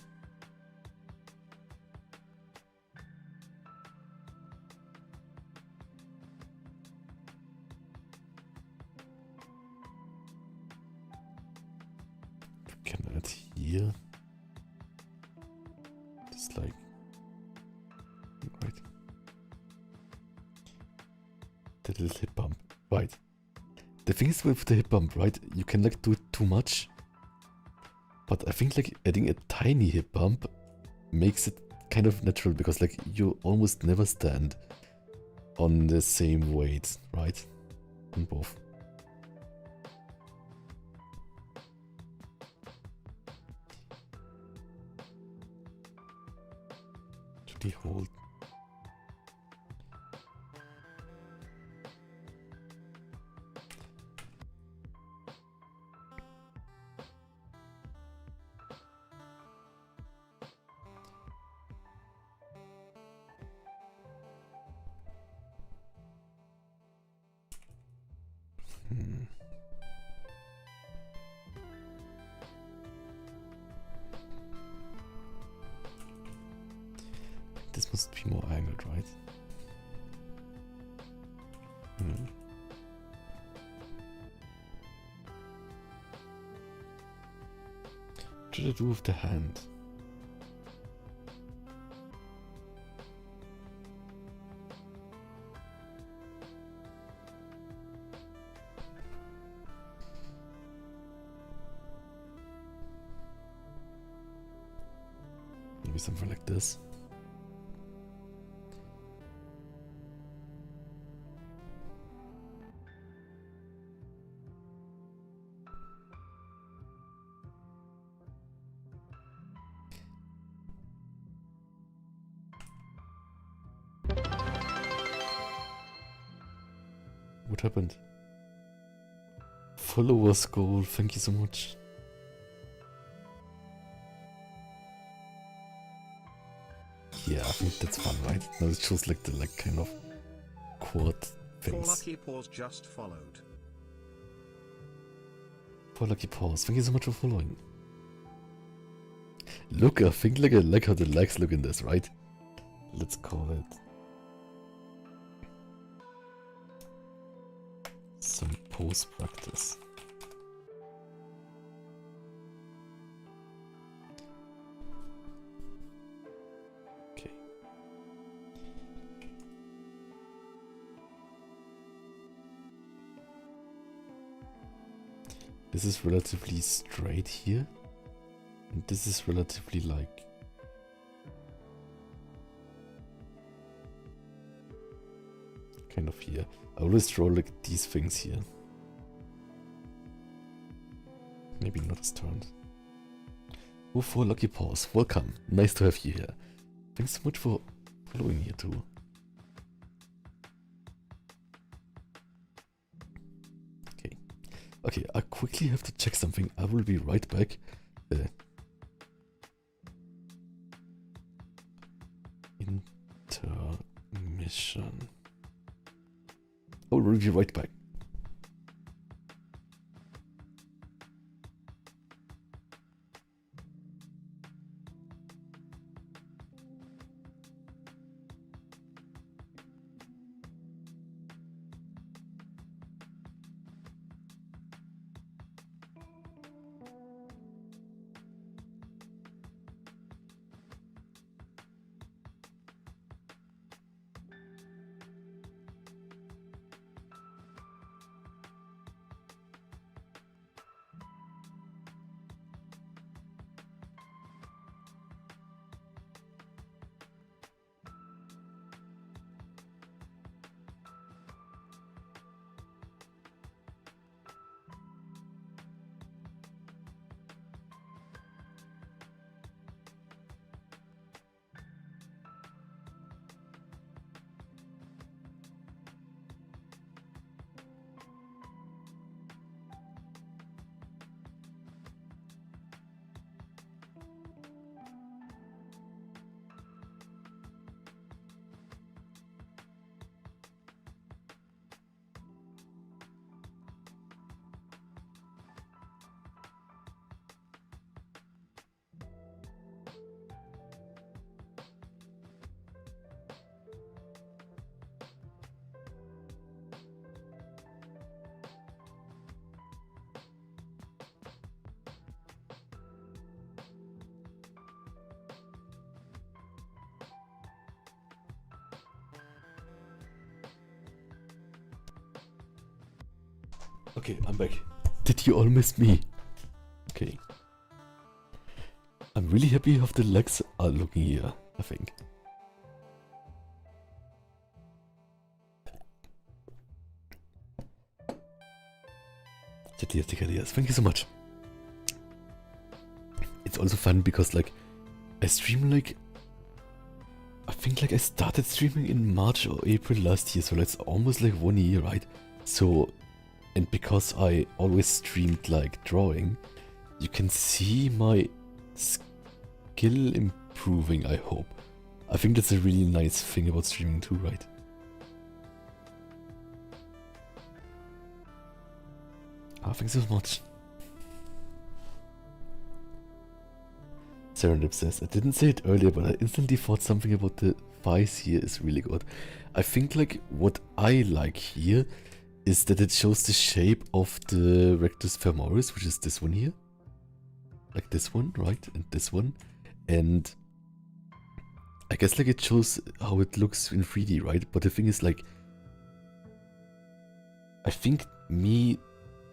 Can add here. Just like right. The little hip bump. Right. The thing is with the hip bump, right? You can like do it too much. But I think like adding a tiny hip bump makes it kind of natural because like you almost never stand on the same weight, right? On both. Should he hold? This must be more angled, right? What should I do with the hand? Maybe something like this. What happened? Followers goal, thank you so much. Yeah, I think that's fun, right? Now it's just like the kind of quad things. 4 lucky paws just followed. 4 lucky paws, thank you so much for following. Look, I think I like how the legs look in this, right? Let's call it some post practice. Okay. This is relatively straight here, and this is relatively like kind of here. I always draw like these things here. Maybe not as turned. Oh, 4 lucky paws. Welcome. Nice to have you here. Thanks so much for following here too. Okay. Okay, I quickly have to check something. I will be right back. Intermission. I will be right back. Okay, I'm back. Did you all miss me? Okay. I'm really happy how the legs are looking here, I think. Yes, thank you so much. It's also fun because like I stream like I think like I started streaming in March or April last year, so that's almost like 1 year, right? So, and because I always streamed like drawing, you can see my skill improving, I hope. I think that's a really nice thing about streaming too, right? Oh, thanks so much. Serendip says, I didn't say it earlier, but I instantly thought something about the thighs here is really good. I think like what I like here is that it shows the shape of the rectus femoris, which is this one here. Like this one, right? And this one. And I guess like it shows how it looks in 3D, right? But the thing is like, I think me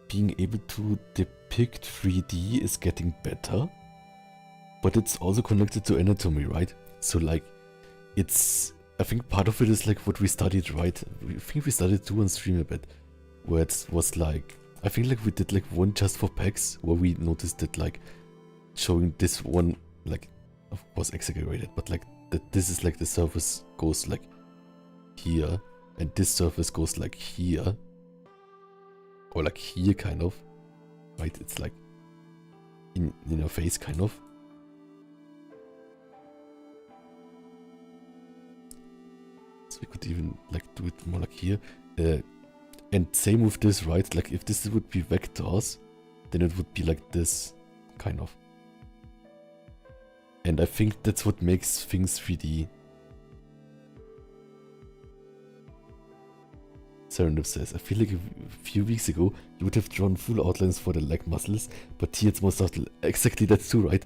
being able to depict 3D is getting better. But it's also connected to anatomy, right? So like, it's, I think part of it is like what we studied, right? I think we studied too on stream a bit, where it was like, I think like we did like one just for pecs, where we noticed that like showing this one, like, of course exaggerated, but like that this is like the surface goes like here, and this surface goes like here, or like here kind of, right? It's like in your face kind of. So we could even like do it more like here. And same with this, right? Like if this would be vectors, then it would be like this, kind of. And I think that's what makes things 3D. Serendip says, I feel like a few weeks ago you would have drawn full outlines for the leg muscles, but here it's more subtle. Exactly, that's too, right?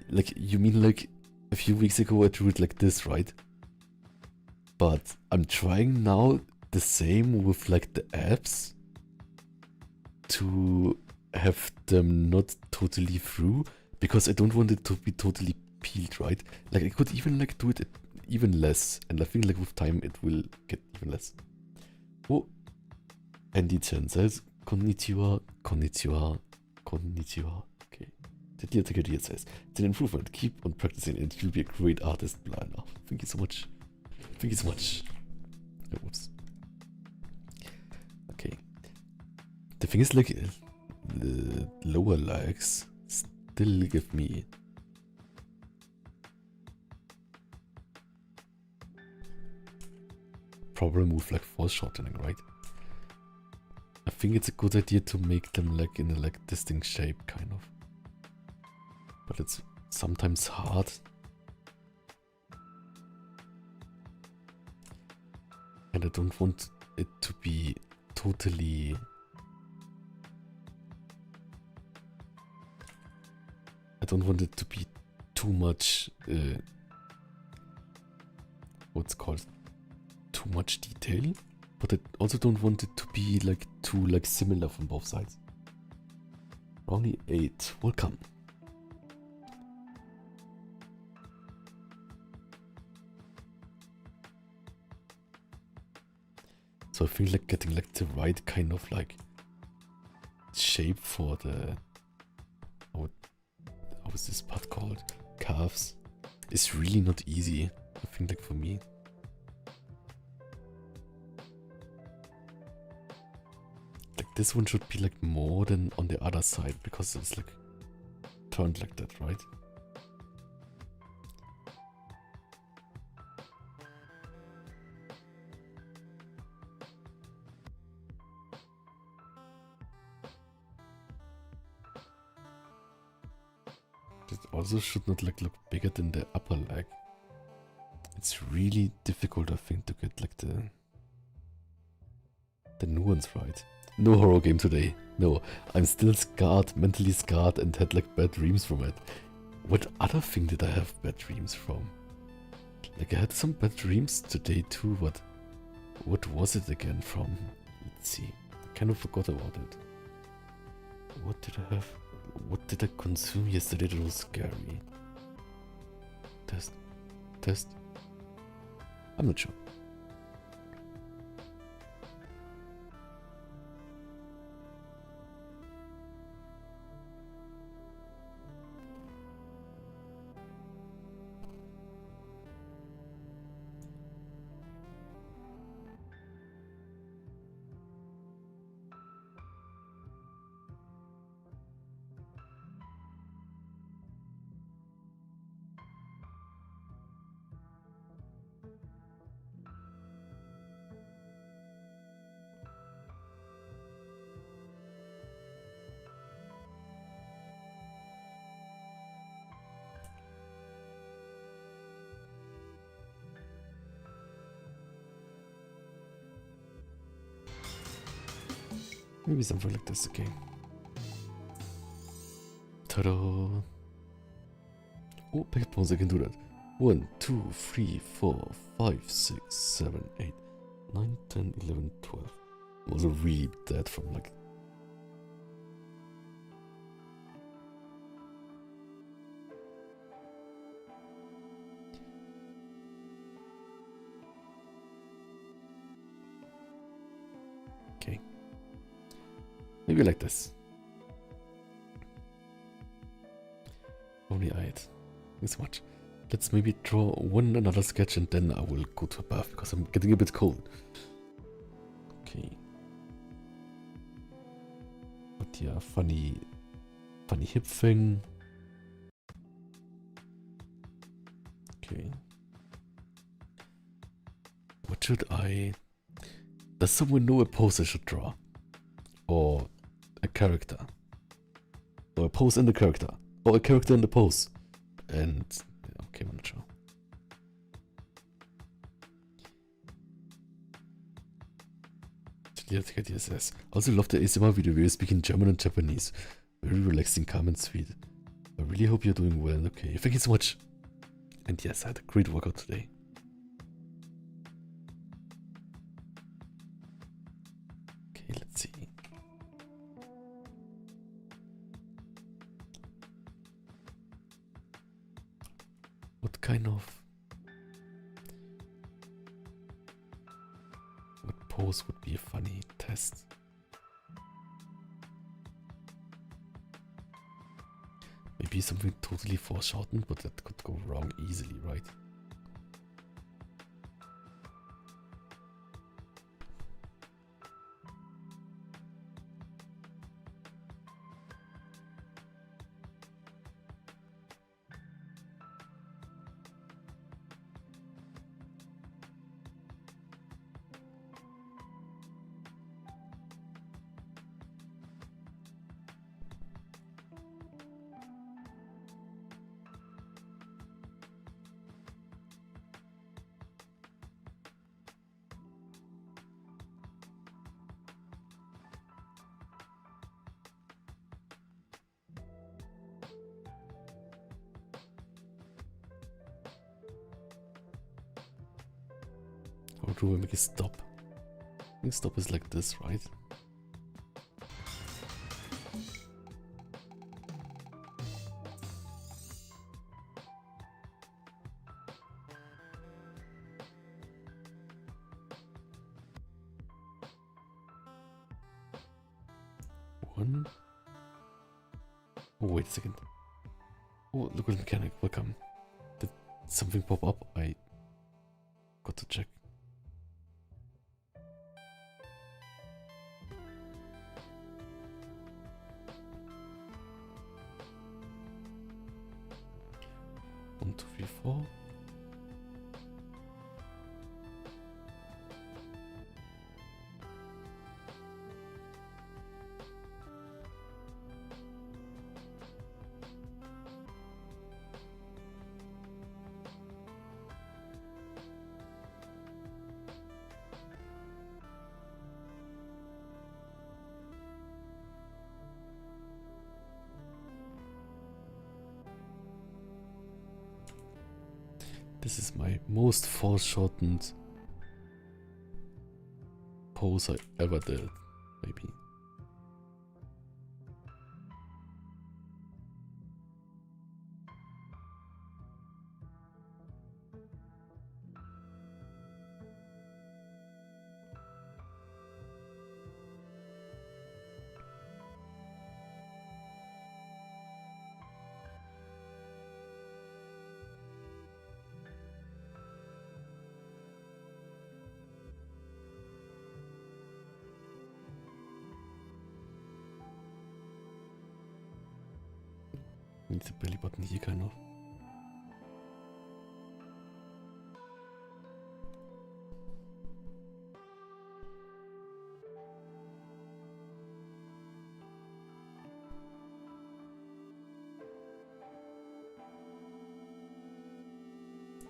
Like, you mean like a few weeks ago I drew it like this, right? But I'm trying now the same with like the abs to have them not totally through, because I don't want it to be totally peeled, right? Like I could even like do it even less, and I think like with time it will get even less. Oh, Andy-chan says, konnichiwa, konnichiwa, konnichiwa. Okay. The dear Takadiya says, it's an improvement. Keep on practicing and you'll be a great artist. Blah, blah. Thank you so much. Thank you so much. Oh, whoops. Okay. The thing is, like, the lower legs still give me problem with like force shortening, right? I think it's a good idea to make them like in a like distinct shape, kind of. But it's sometimes hard. And I don't want it to be totally... I don't want it to be too much... what's called? Too much detail. But I also don't want it to be like too like similar from both sides. Brownie 8, welcome. So I feel like getting like the right kind of like shape for the, how is this part called? Calves is really not easy. I think like for me. Like this one should be like more than on the other side because it's like turned like that, right? It also should not like look bigger than the upper leg. It's really difficult, I think, to get like the nuance right. No horror game today. No, I'm still scarred, mentally scarred, and had like bad dreams from it. What other thing did I have bad dreams from? Like I had some bad dreams today too, but what was it again from? Let's see. I kind of forgot about it. What did I have? What did I consume yesterday that was scary? Test. I'm not sure. Maybe something like this, okay. Ta-da! Oh, packet bones, I can do that. 1, 2, 3, 4, 5, 6, 7, 8, 9, 10, 11, 12. I was really dead from like... Okay. Maybe like this. Only eyed. Thanks so much. Let's maybe draw one another sketch and then I will go to a bath because I'm getting a bit cold. Okay. But yeah, funny hip thing. Okay. What should I... Does someone know a pose I should draw? Or a character? Or a pose in the character? Or a character in the pose? And... okay, I'm not sure. Yes. Also love the ASMR video where you speak in German and Japanese. Very relaxing, calm and sweet. I really hope you're doing well. Okay, thank you so much. And yes, I had a great workout today. Okay, let's see. What kind of... what pose would be a funny test? Maybe something totally foreshortened, but that could go wrong easily, right? How do we make a stop? I think stop is like this, right? One. Oh, wait a second. Oh, look at the mechanic. Welcome. Did something pop up? I got to check. One, two, three, four. This is my most foreshortened pose I ever did, maybe. Need the belly button here, kind of.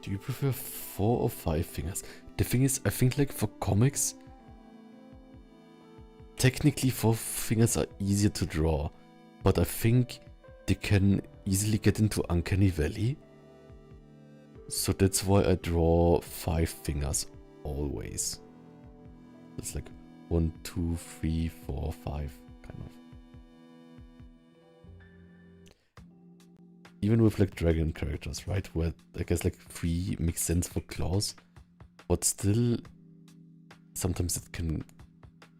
Do you prefer 4 or 5 fingers? The thing is, I think like for comics, technically 4 fingers are easier to draw, but I think they can easily get into Uncanny Valley. So that's why I draw 5 fingers always. It's like 1, 2, 3, 4, 5, kind of. Even with like dragon characters, right? Where I guess like 3 makes sense for claws, but still sometimes it can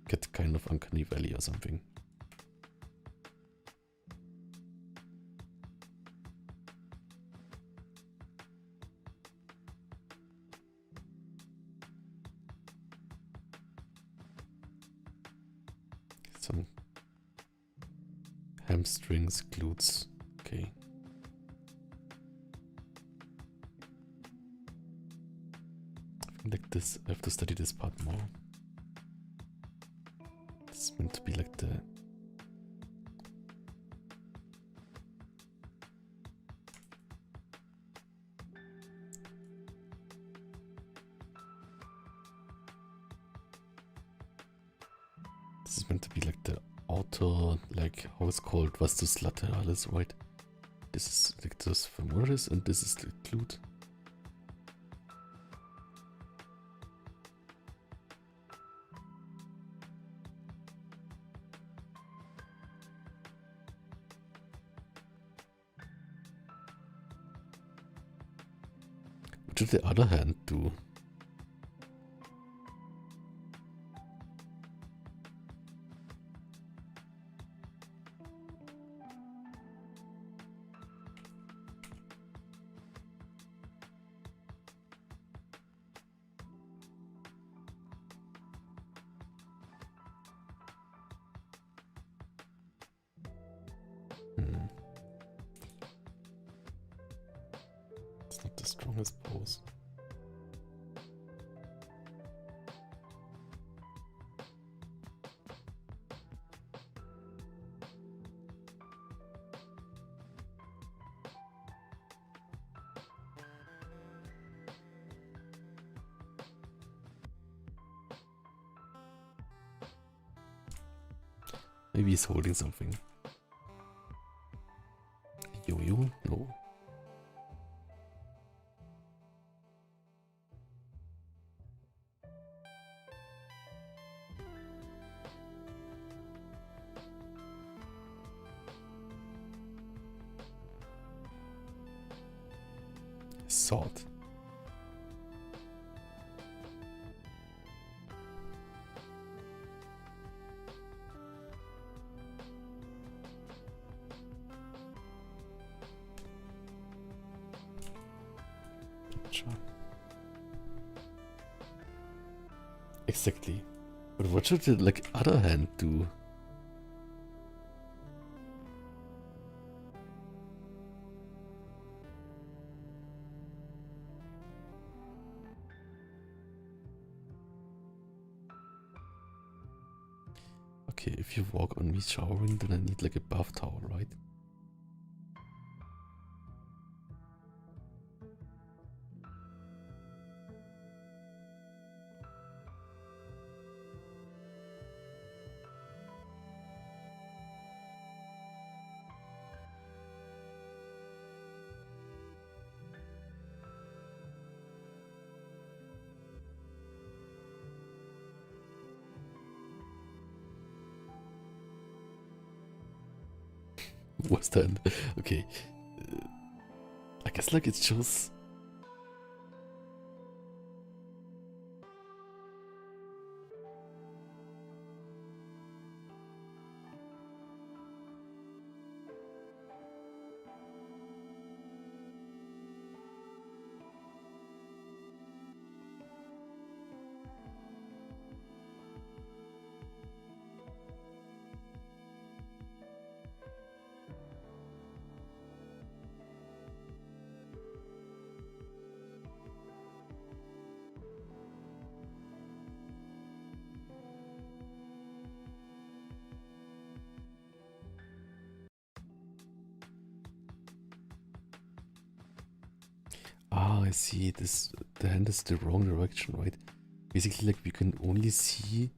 get kind of Uncanny Valley or something. Some hamstrings, glutes, okay. Like this, I have to study this part more. It's meant to be like the... This is meant to be like the outer, like how it's called, vastus lateralis, right? This is like this femoris and this is the glute. What should the other hand do? It's not the strongest pose. Maybe he's holding something. Yo-yo? No. Sword. Sure. Exactly. But what should the like other hand do? Okay, if you walk on me showering, then I need like a bath towel, right? What's that? Okay. I guess like it shows. Ah, I see. This the hand is the wrong direction, right? Basically, like we can only see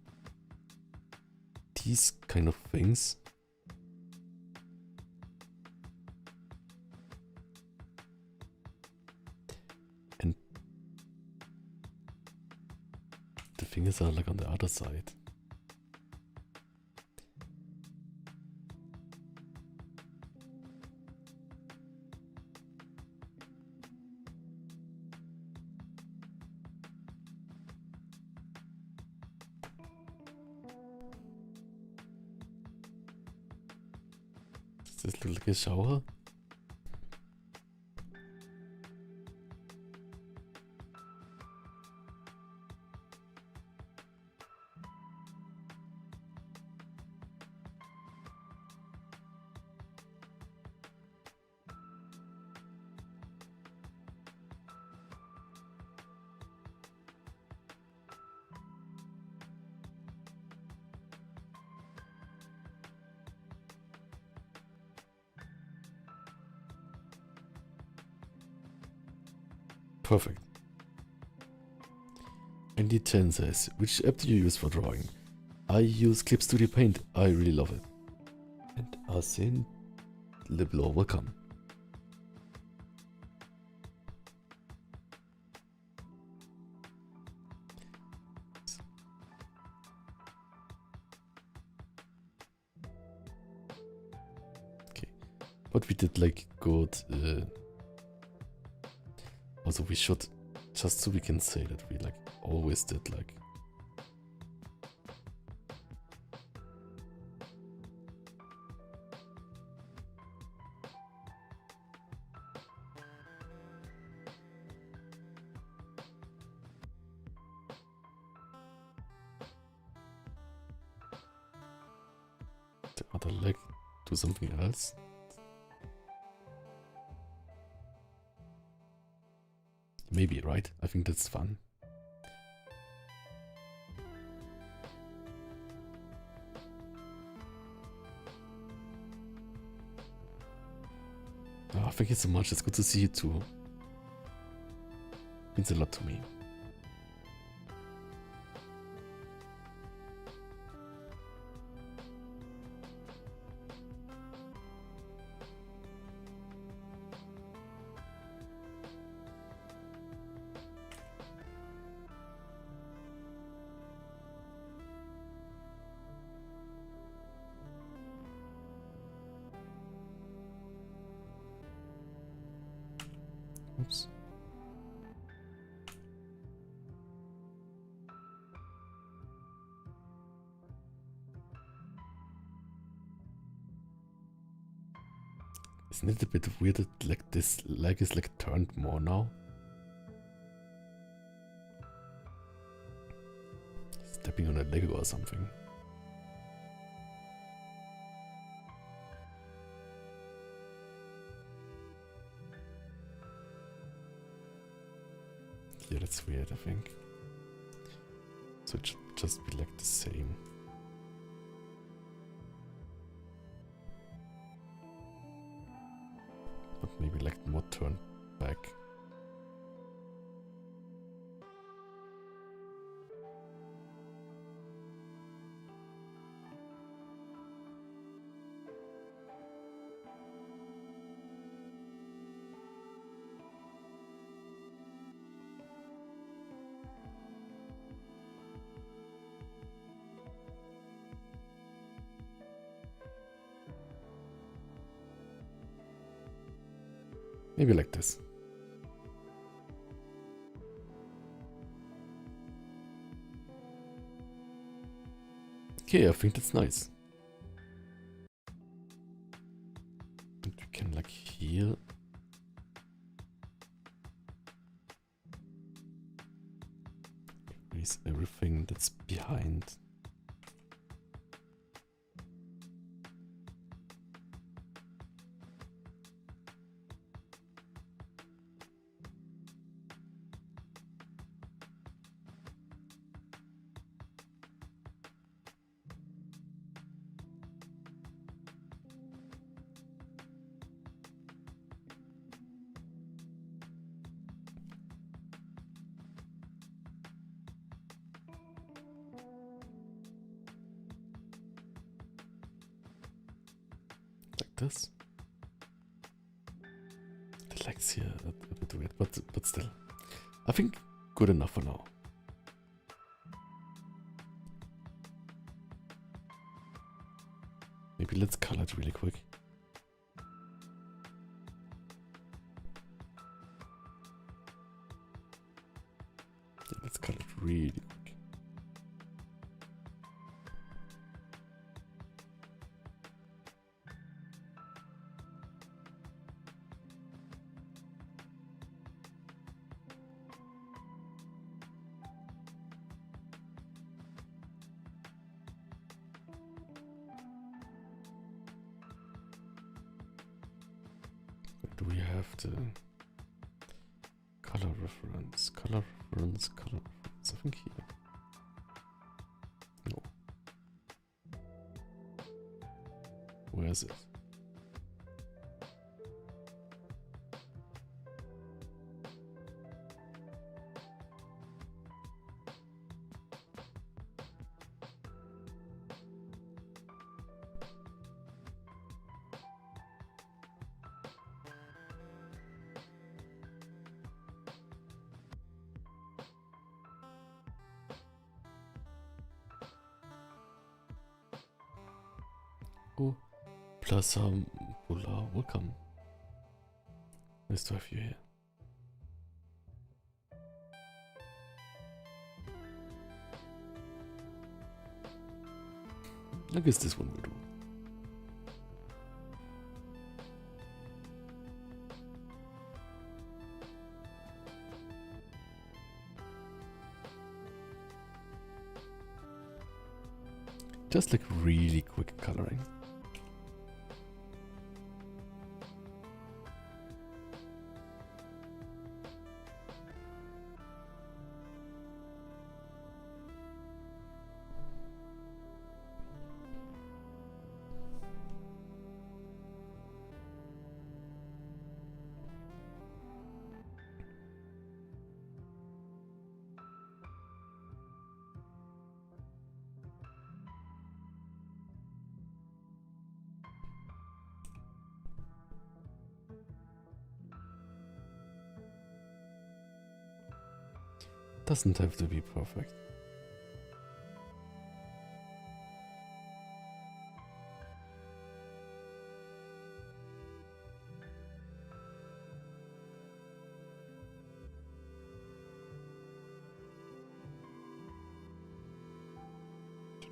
these kind of things. And the fingers are like on the other side. Does this look like a shower? Perfect. And D10 says, which app do you use for drawing? I use Clip Studio Paint. I really love it. And Asin Liblo, welcome. Okay, but we did like good. Also, we should, just so we can say that we like always did like. The other leg, do something else. Maybe, right? I think that's fun. Oh, thank you so much. It's good to see you too. Means a lot to me. Oops. Isn't it a bit weird that like this leg is like turned more now? Stepping on a Lego or something. Yeah, that's weird, I think. So it should just be like the same. But maybe like more turned back. Maybe like this. Okay, I think that's nice. And we can like here. Erase everything that's behind. this. The legs here are a bit weird, but still. I think good enough for now. Maybe let's color it really quick. Yeah, let's color it really quick. Do we have the color reference? Color reference, color reference. I think here. No. Where is it? Oh, Plaza Bula, welcome. Nice to have you here. I guess this one will do. Just like really quick coloring. Doesn't have to be perfect.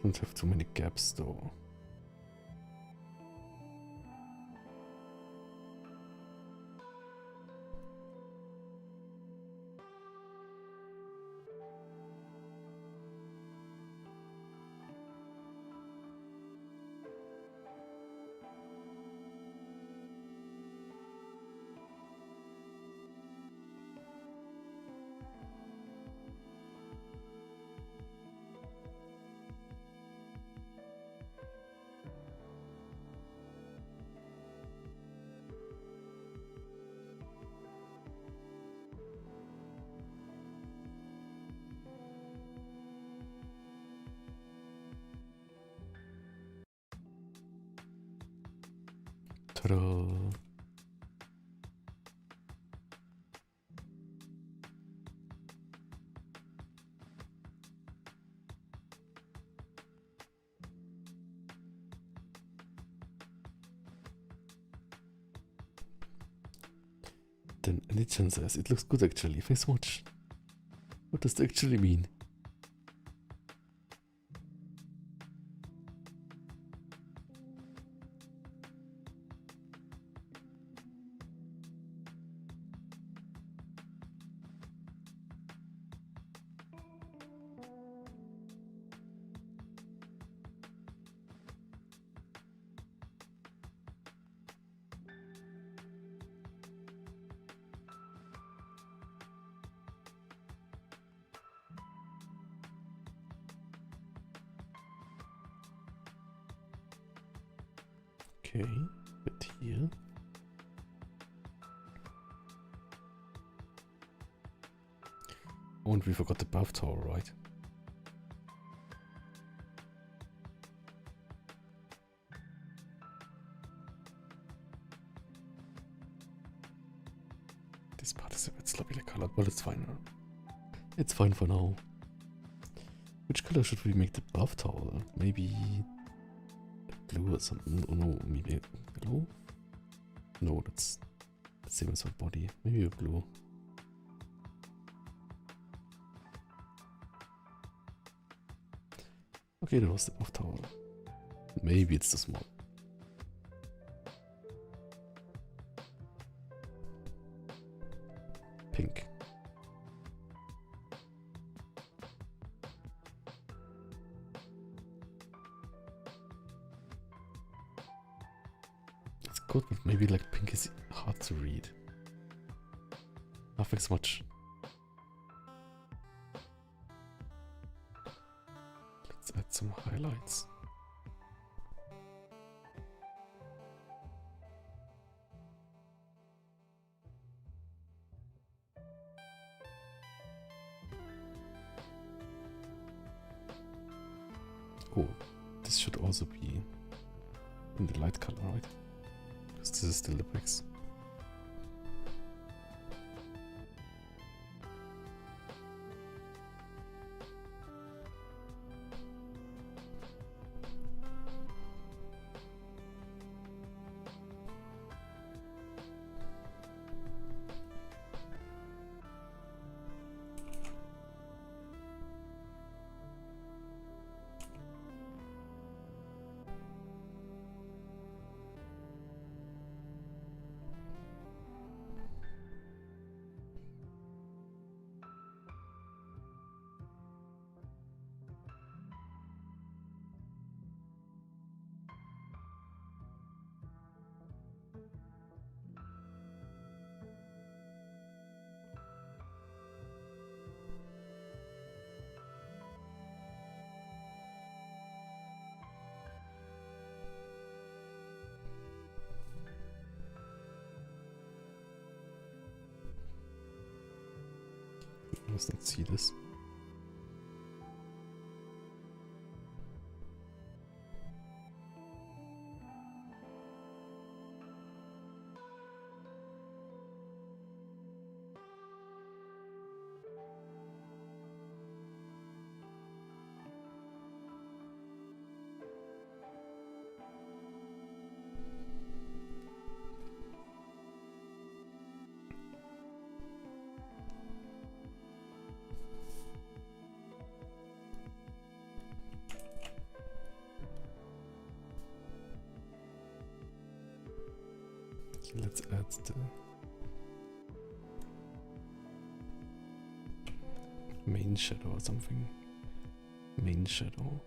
Don't have too many gaps though. Ta-da! Then Anichen says, it looks good actually, thanks so much. What does that actually mean? Okay, but here. Oh, and we forgot the bath tower, right? This part is a bit sloppily colored, but it's fine. It's fine for now. Which color should we make the bath towel? Maybe blue or something? Oh no, maybe yellow? No, that's the same as my body. Maybe a blue. Okay, that was the bath towel. Maybe it's too small. Pink. It's good, but maybe like pink is hard to read. Nothing much. Let's add some highlights. Oh, this should also be in the light color, right? Because this is still the pix. I must not see this. Okay, let's add the main shadow or something. Main shadow.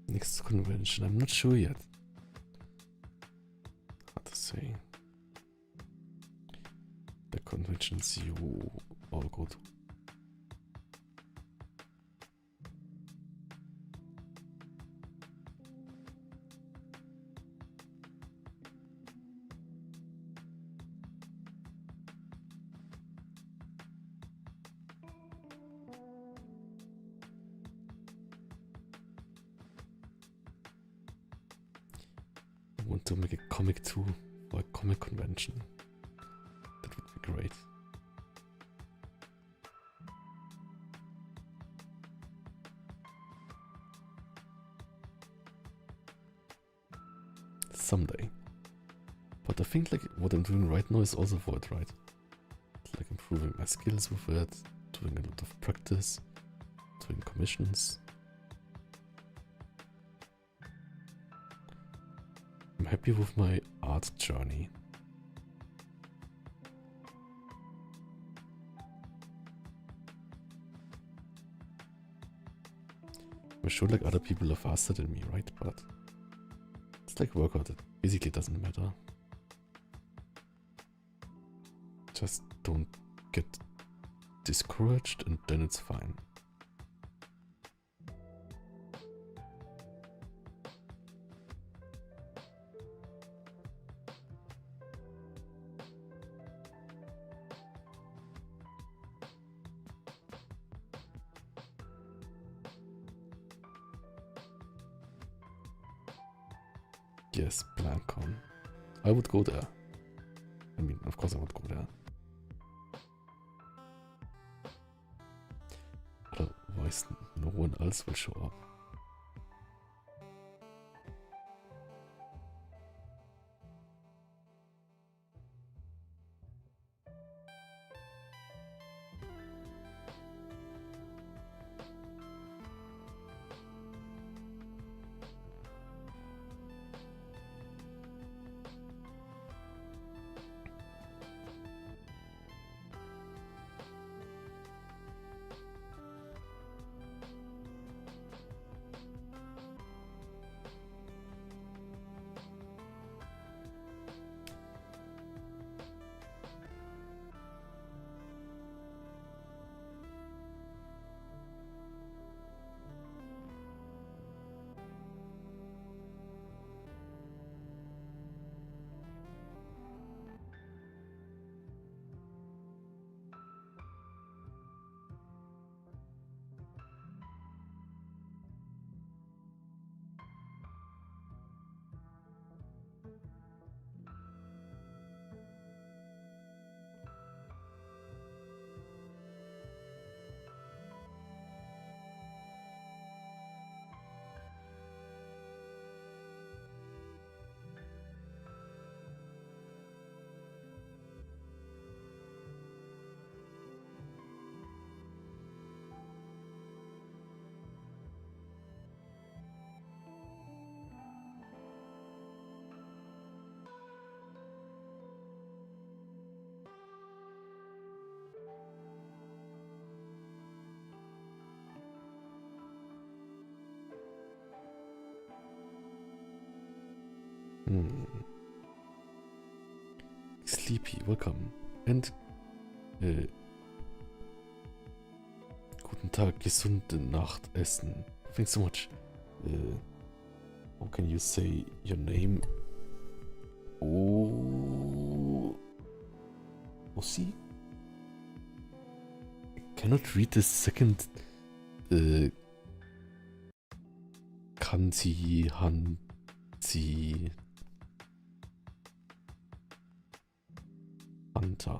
Next convention, I'm not sure yet. Hard to say. The conventions you all go to. I want to make a comic too, or a comic convention. That would be great. Someday. But I think like what I'm doing right now is also for it, right? Like improving my skills with it, doing a lot of practice, doing commissions. I'm happy with my art journey. I'm sure like other people are faster than me, right? But it's like workout, it basically doesn't matter. Just don't get discouraged and then it's fine. Yes, Blancon. I would go there. I mean, of course I would go there. Otherwise, no one else will show up. Sleepy, welcome. And guten Tag, gesunde Nacht, Essen. Thanks so much. How can you say your name? Oh, Ossi? I cannot read the second Kanzi, Hanzi, Hunter.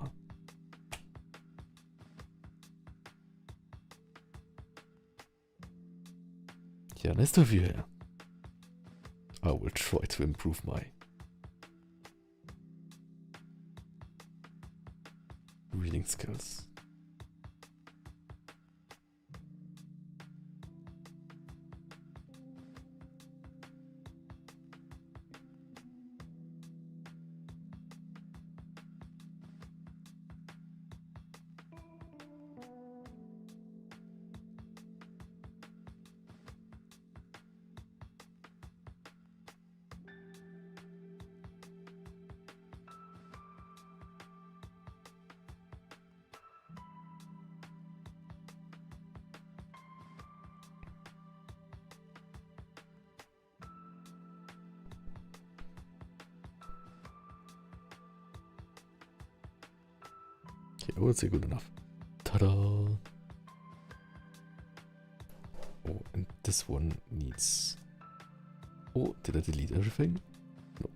Yeah, nice to have you here. I will try to improve my reading skills. I would say good enough. Ta-da! Oh, and this one needs... Oh, did I delete everything? No.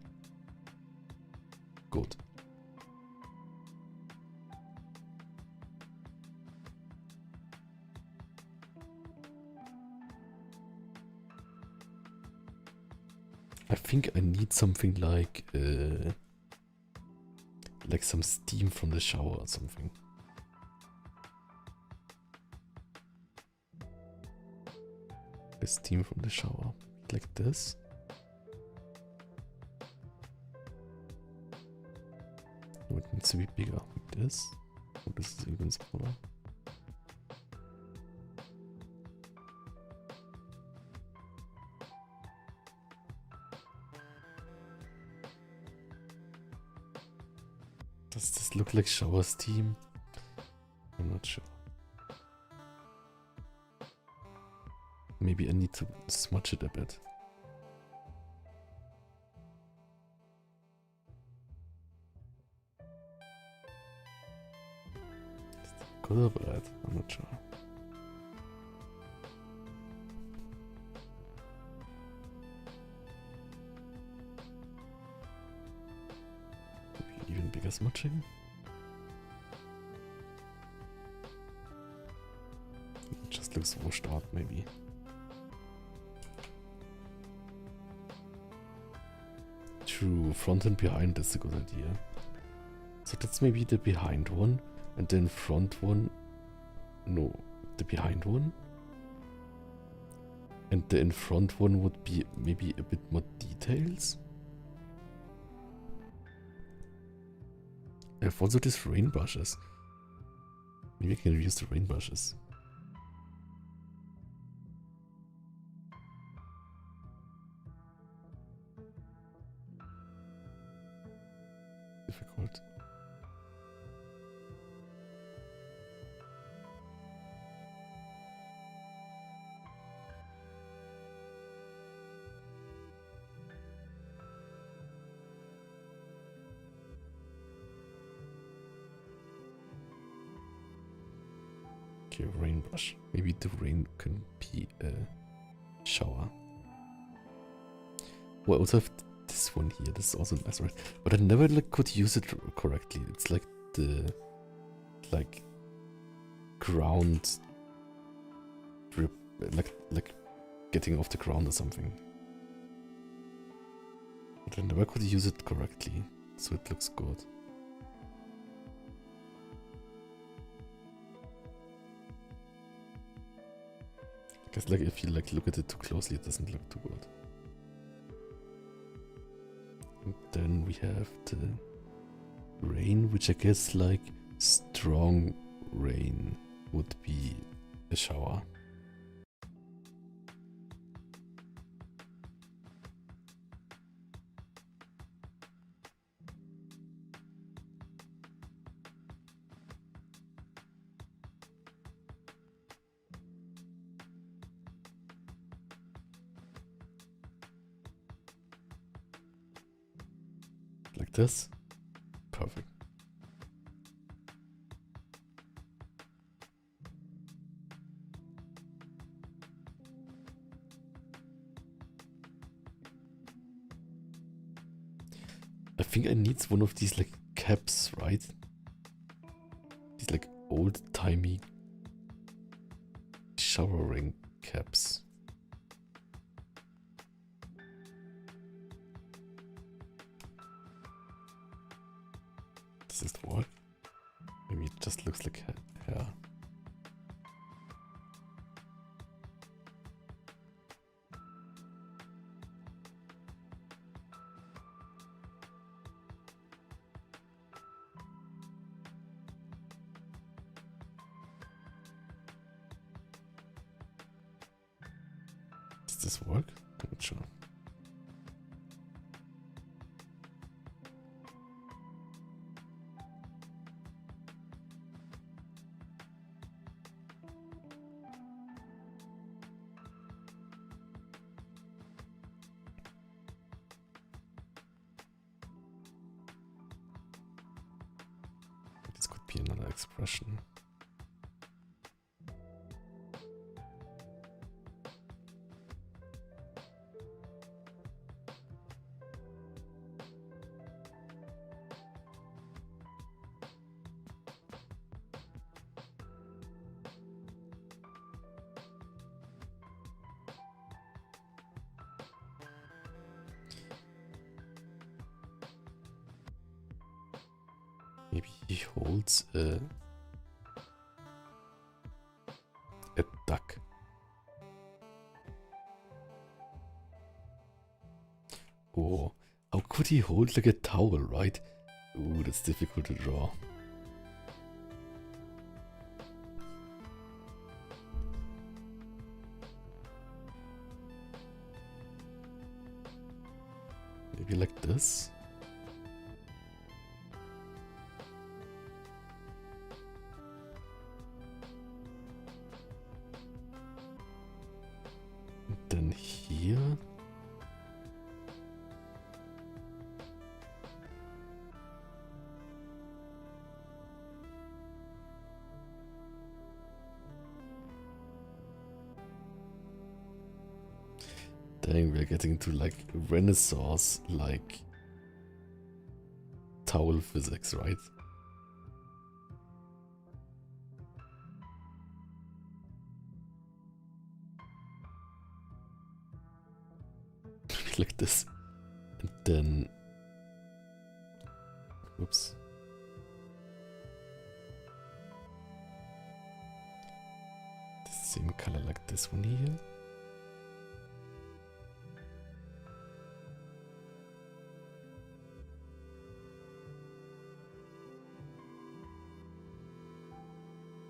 Good. I think I need something like some steam from the shower or something. The steam from the shower, like this. Oh, it needs to be bigger, like this. Oh, this is even smaller. Does this look like shower steam? I'm not sure. Maybe I need to smudge it a bit. Good or bad? I'm not sure. figure smudging. It just looks washed out, maybe. True, front and behind is a good idea. So that's maybe the behind one, and then front one. No, the behind one. And the in front one would be maybe a bit more details. I have also these rain brushes. Maybe I can reuse the rain brushes. Difficult. Okay, rain brush. Maybe the rain can be a shower. Well, I also have this one here. This is also nice, right? But I never could use it correctly. It's like the ground drip, like getting off the ground or something. But I never could use it correctly, so it looks good. I guess like if you look at it too closely, it doesn't look too good. And then we have the rain, which I guess like strong rain would be a shower. Like this. Perfect. I think I need one of these like caps, right? These like old-timey showering caps. Does this work? Maybe it just looks like hair. Does this work? I'm not sure. This could be another expression. Maybe he holds a duck. Oh, how could he hold like a towel, right? Ooh, that's difficult to draw. Maybe like this? And then here? Dang, we're getting to like Renaissance, like towel physics, right? Like this. And then... Oops. The same color like this one here.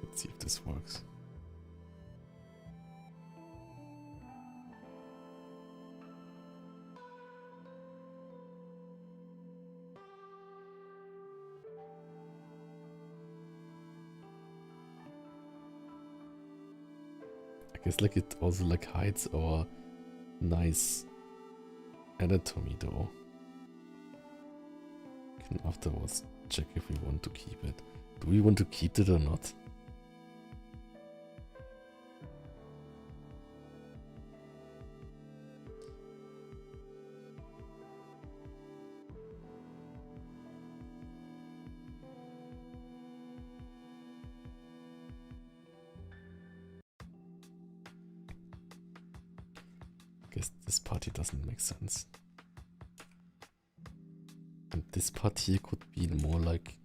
Let's see if this works. I guess like it also like hides our nice anatomy though. Can afterwards check if we want to keep it. Do we want to keep it or not? Guess this part here doesn't make sense. And this part here could be more like...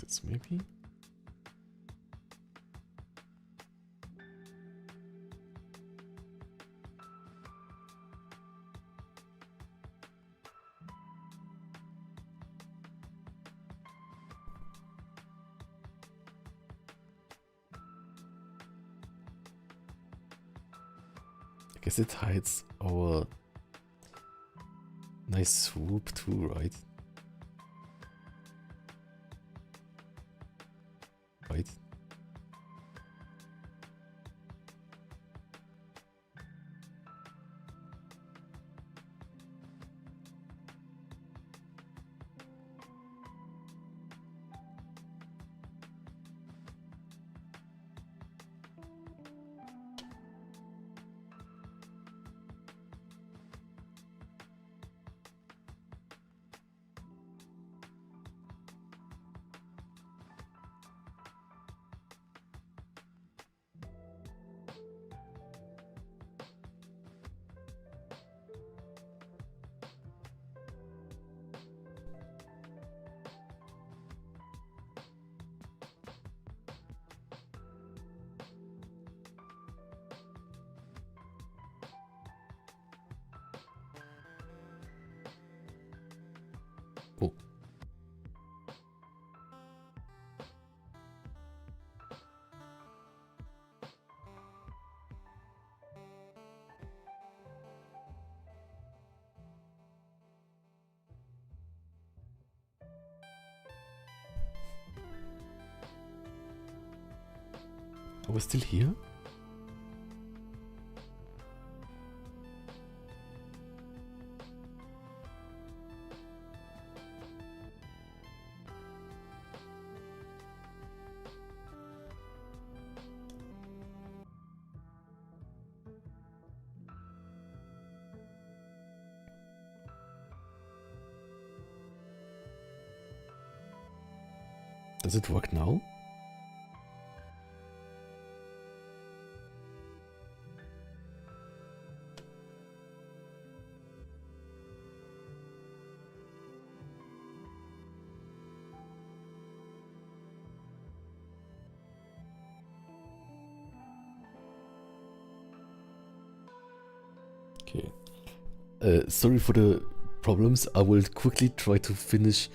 this maybe? I guess it hides our nice swoop too, right? Right? Oh. Are we still here? Does it work now? Okay. Sorry for the problems. I will quickly try to finish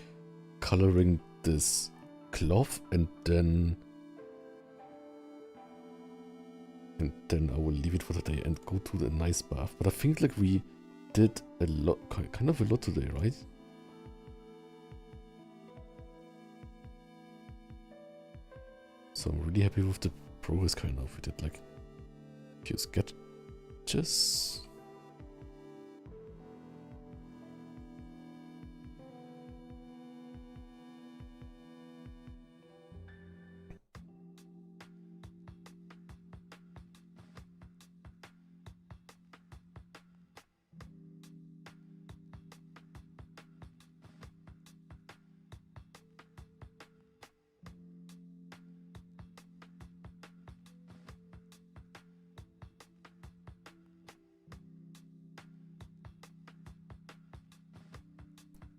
coloring this cloth and then I will leave it for today and go to the nice bath. But I think like we did a lot, kind of a lot today, right? So I'm really happy with the progress kind of. We did like a few sketches.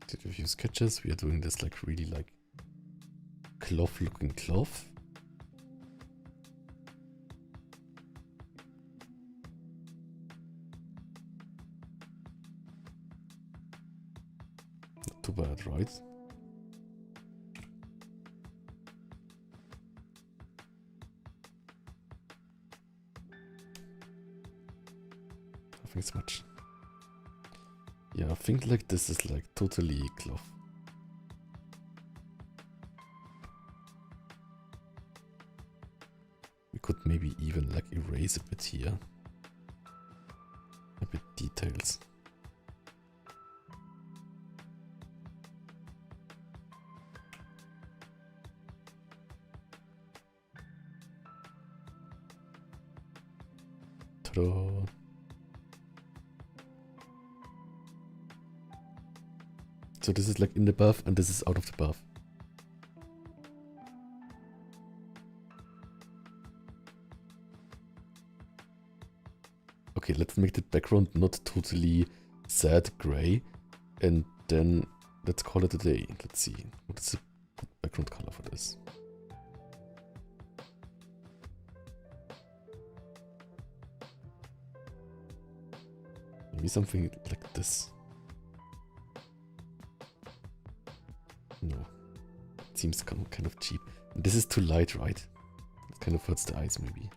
Did a few sketches. We are doing this like really like cloth looking cloth. Not too bad, right? I think it's much. Yeah, I think like this is like totally cloth. We could maybe even like erase a bit here. A bit details. Ta-da! So this is like in the bath and this is out of the bath. Okay, let's make the background not totally sad gray. And then let's call it a day. Let's see. What is the background color for this? Maybe something like this. No, it seems kind of cheap. This is too light, right? It kind of hurts the eyes, maybe.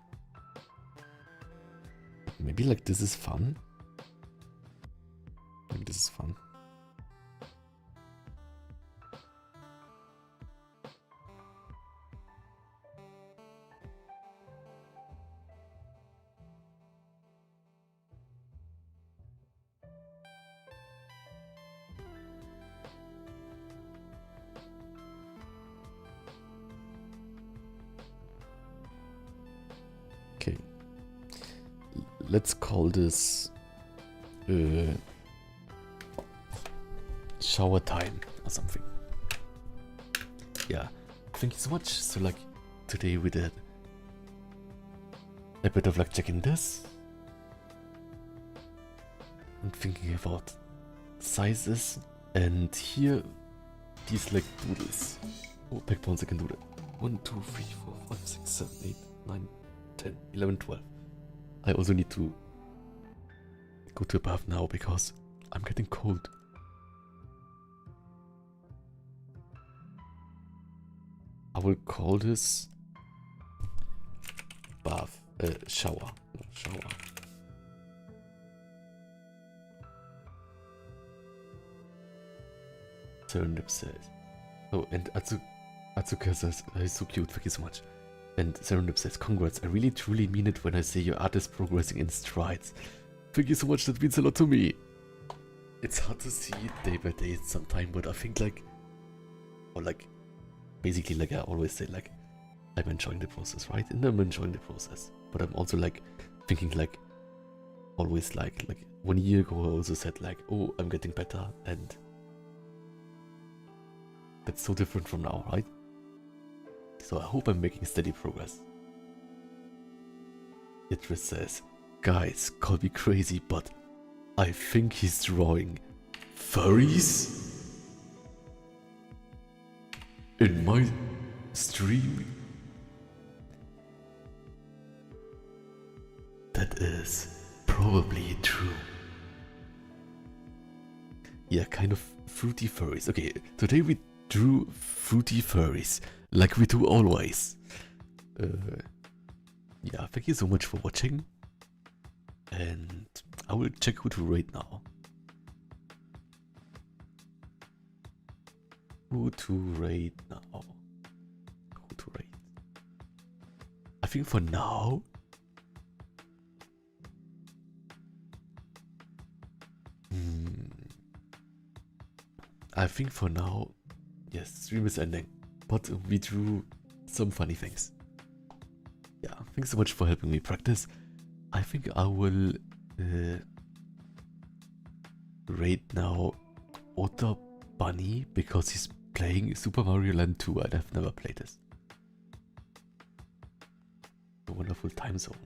Maybe like this is fun. Maybe this is fun. Okay. Let's call this shower time or something. Yeah, thank you so much. So like today we did a bit of like checking this and thinking about sizes, and here these like doodles. Oh, backbones, I can do that. 1, 2, 3, 4, 5, 6, 7, 8, 9, 10, 11, 12. I also need to go to a bath now because I'm getting cold. I will call this bath, shower. No, shower. Serendip says. Oh, and Atsuka says, he's so cute, thank you so much. And Serendip says, congrats, I really truly mean it when I say your art is progressing in strides. Thank you so much, that means a lot to me. It's hard to see day by day sometimes, but I think like, or like, basically like I always say like, I'm enjoying the process, right? And I'm enjoying the process. But I'm also like, thinking like, always like 1 year ago I also said like, oh, I'm getting better, and that's so different from now, right? So I hope I'm making steady progress. Idris says, guys, call me crazy, but I think he's drawing furries in my stream. That is probably true. Yeah, kind of fruity furries. Okay, today we drew fruity furries, like we do always. Yeah, thank you so much for watching. And I will check who to rate now. to rate now? Who to rate? I think for now, yes, stream is ending, but we drew some funny things. Yeah, thanks so much for helping me practice. I think I will rate now Otter Bunny because he's playing Super Mario Land 2 and I've never played this. A wonderful time zone.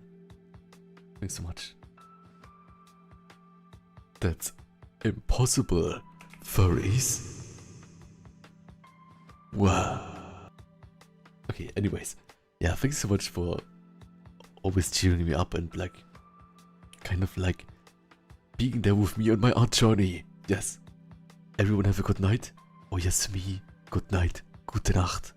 Thanks so much. That's impossible, furries. Wow. Okay, anyways. Yeah, thanks so much for always cheering me up and like, kind of like being there with me on my art journey. Yes. Everyone have a good night. Oh yes, me. Good night. Gute Nacht.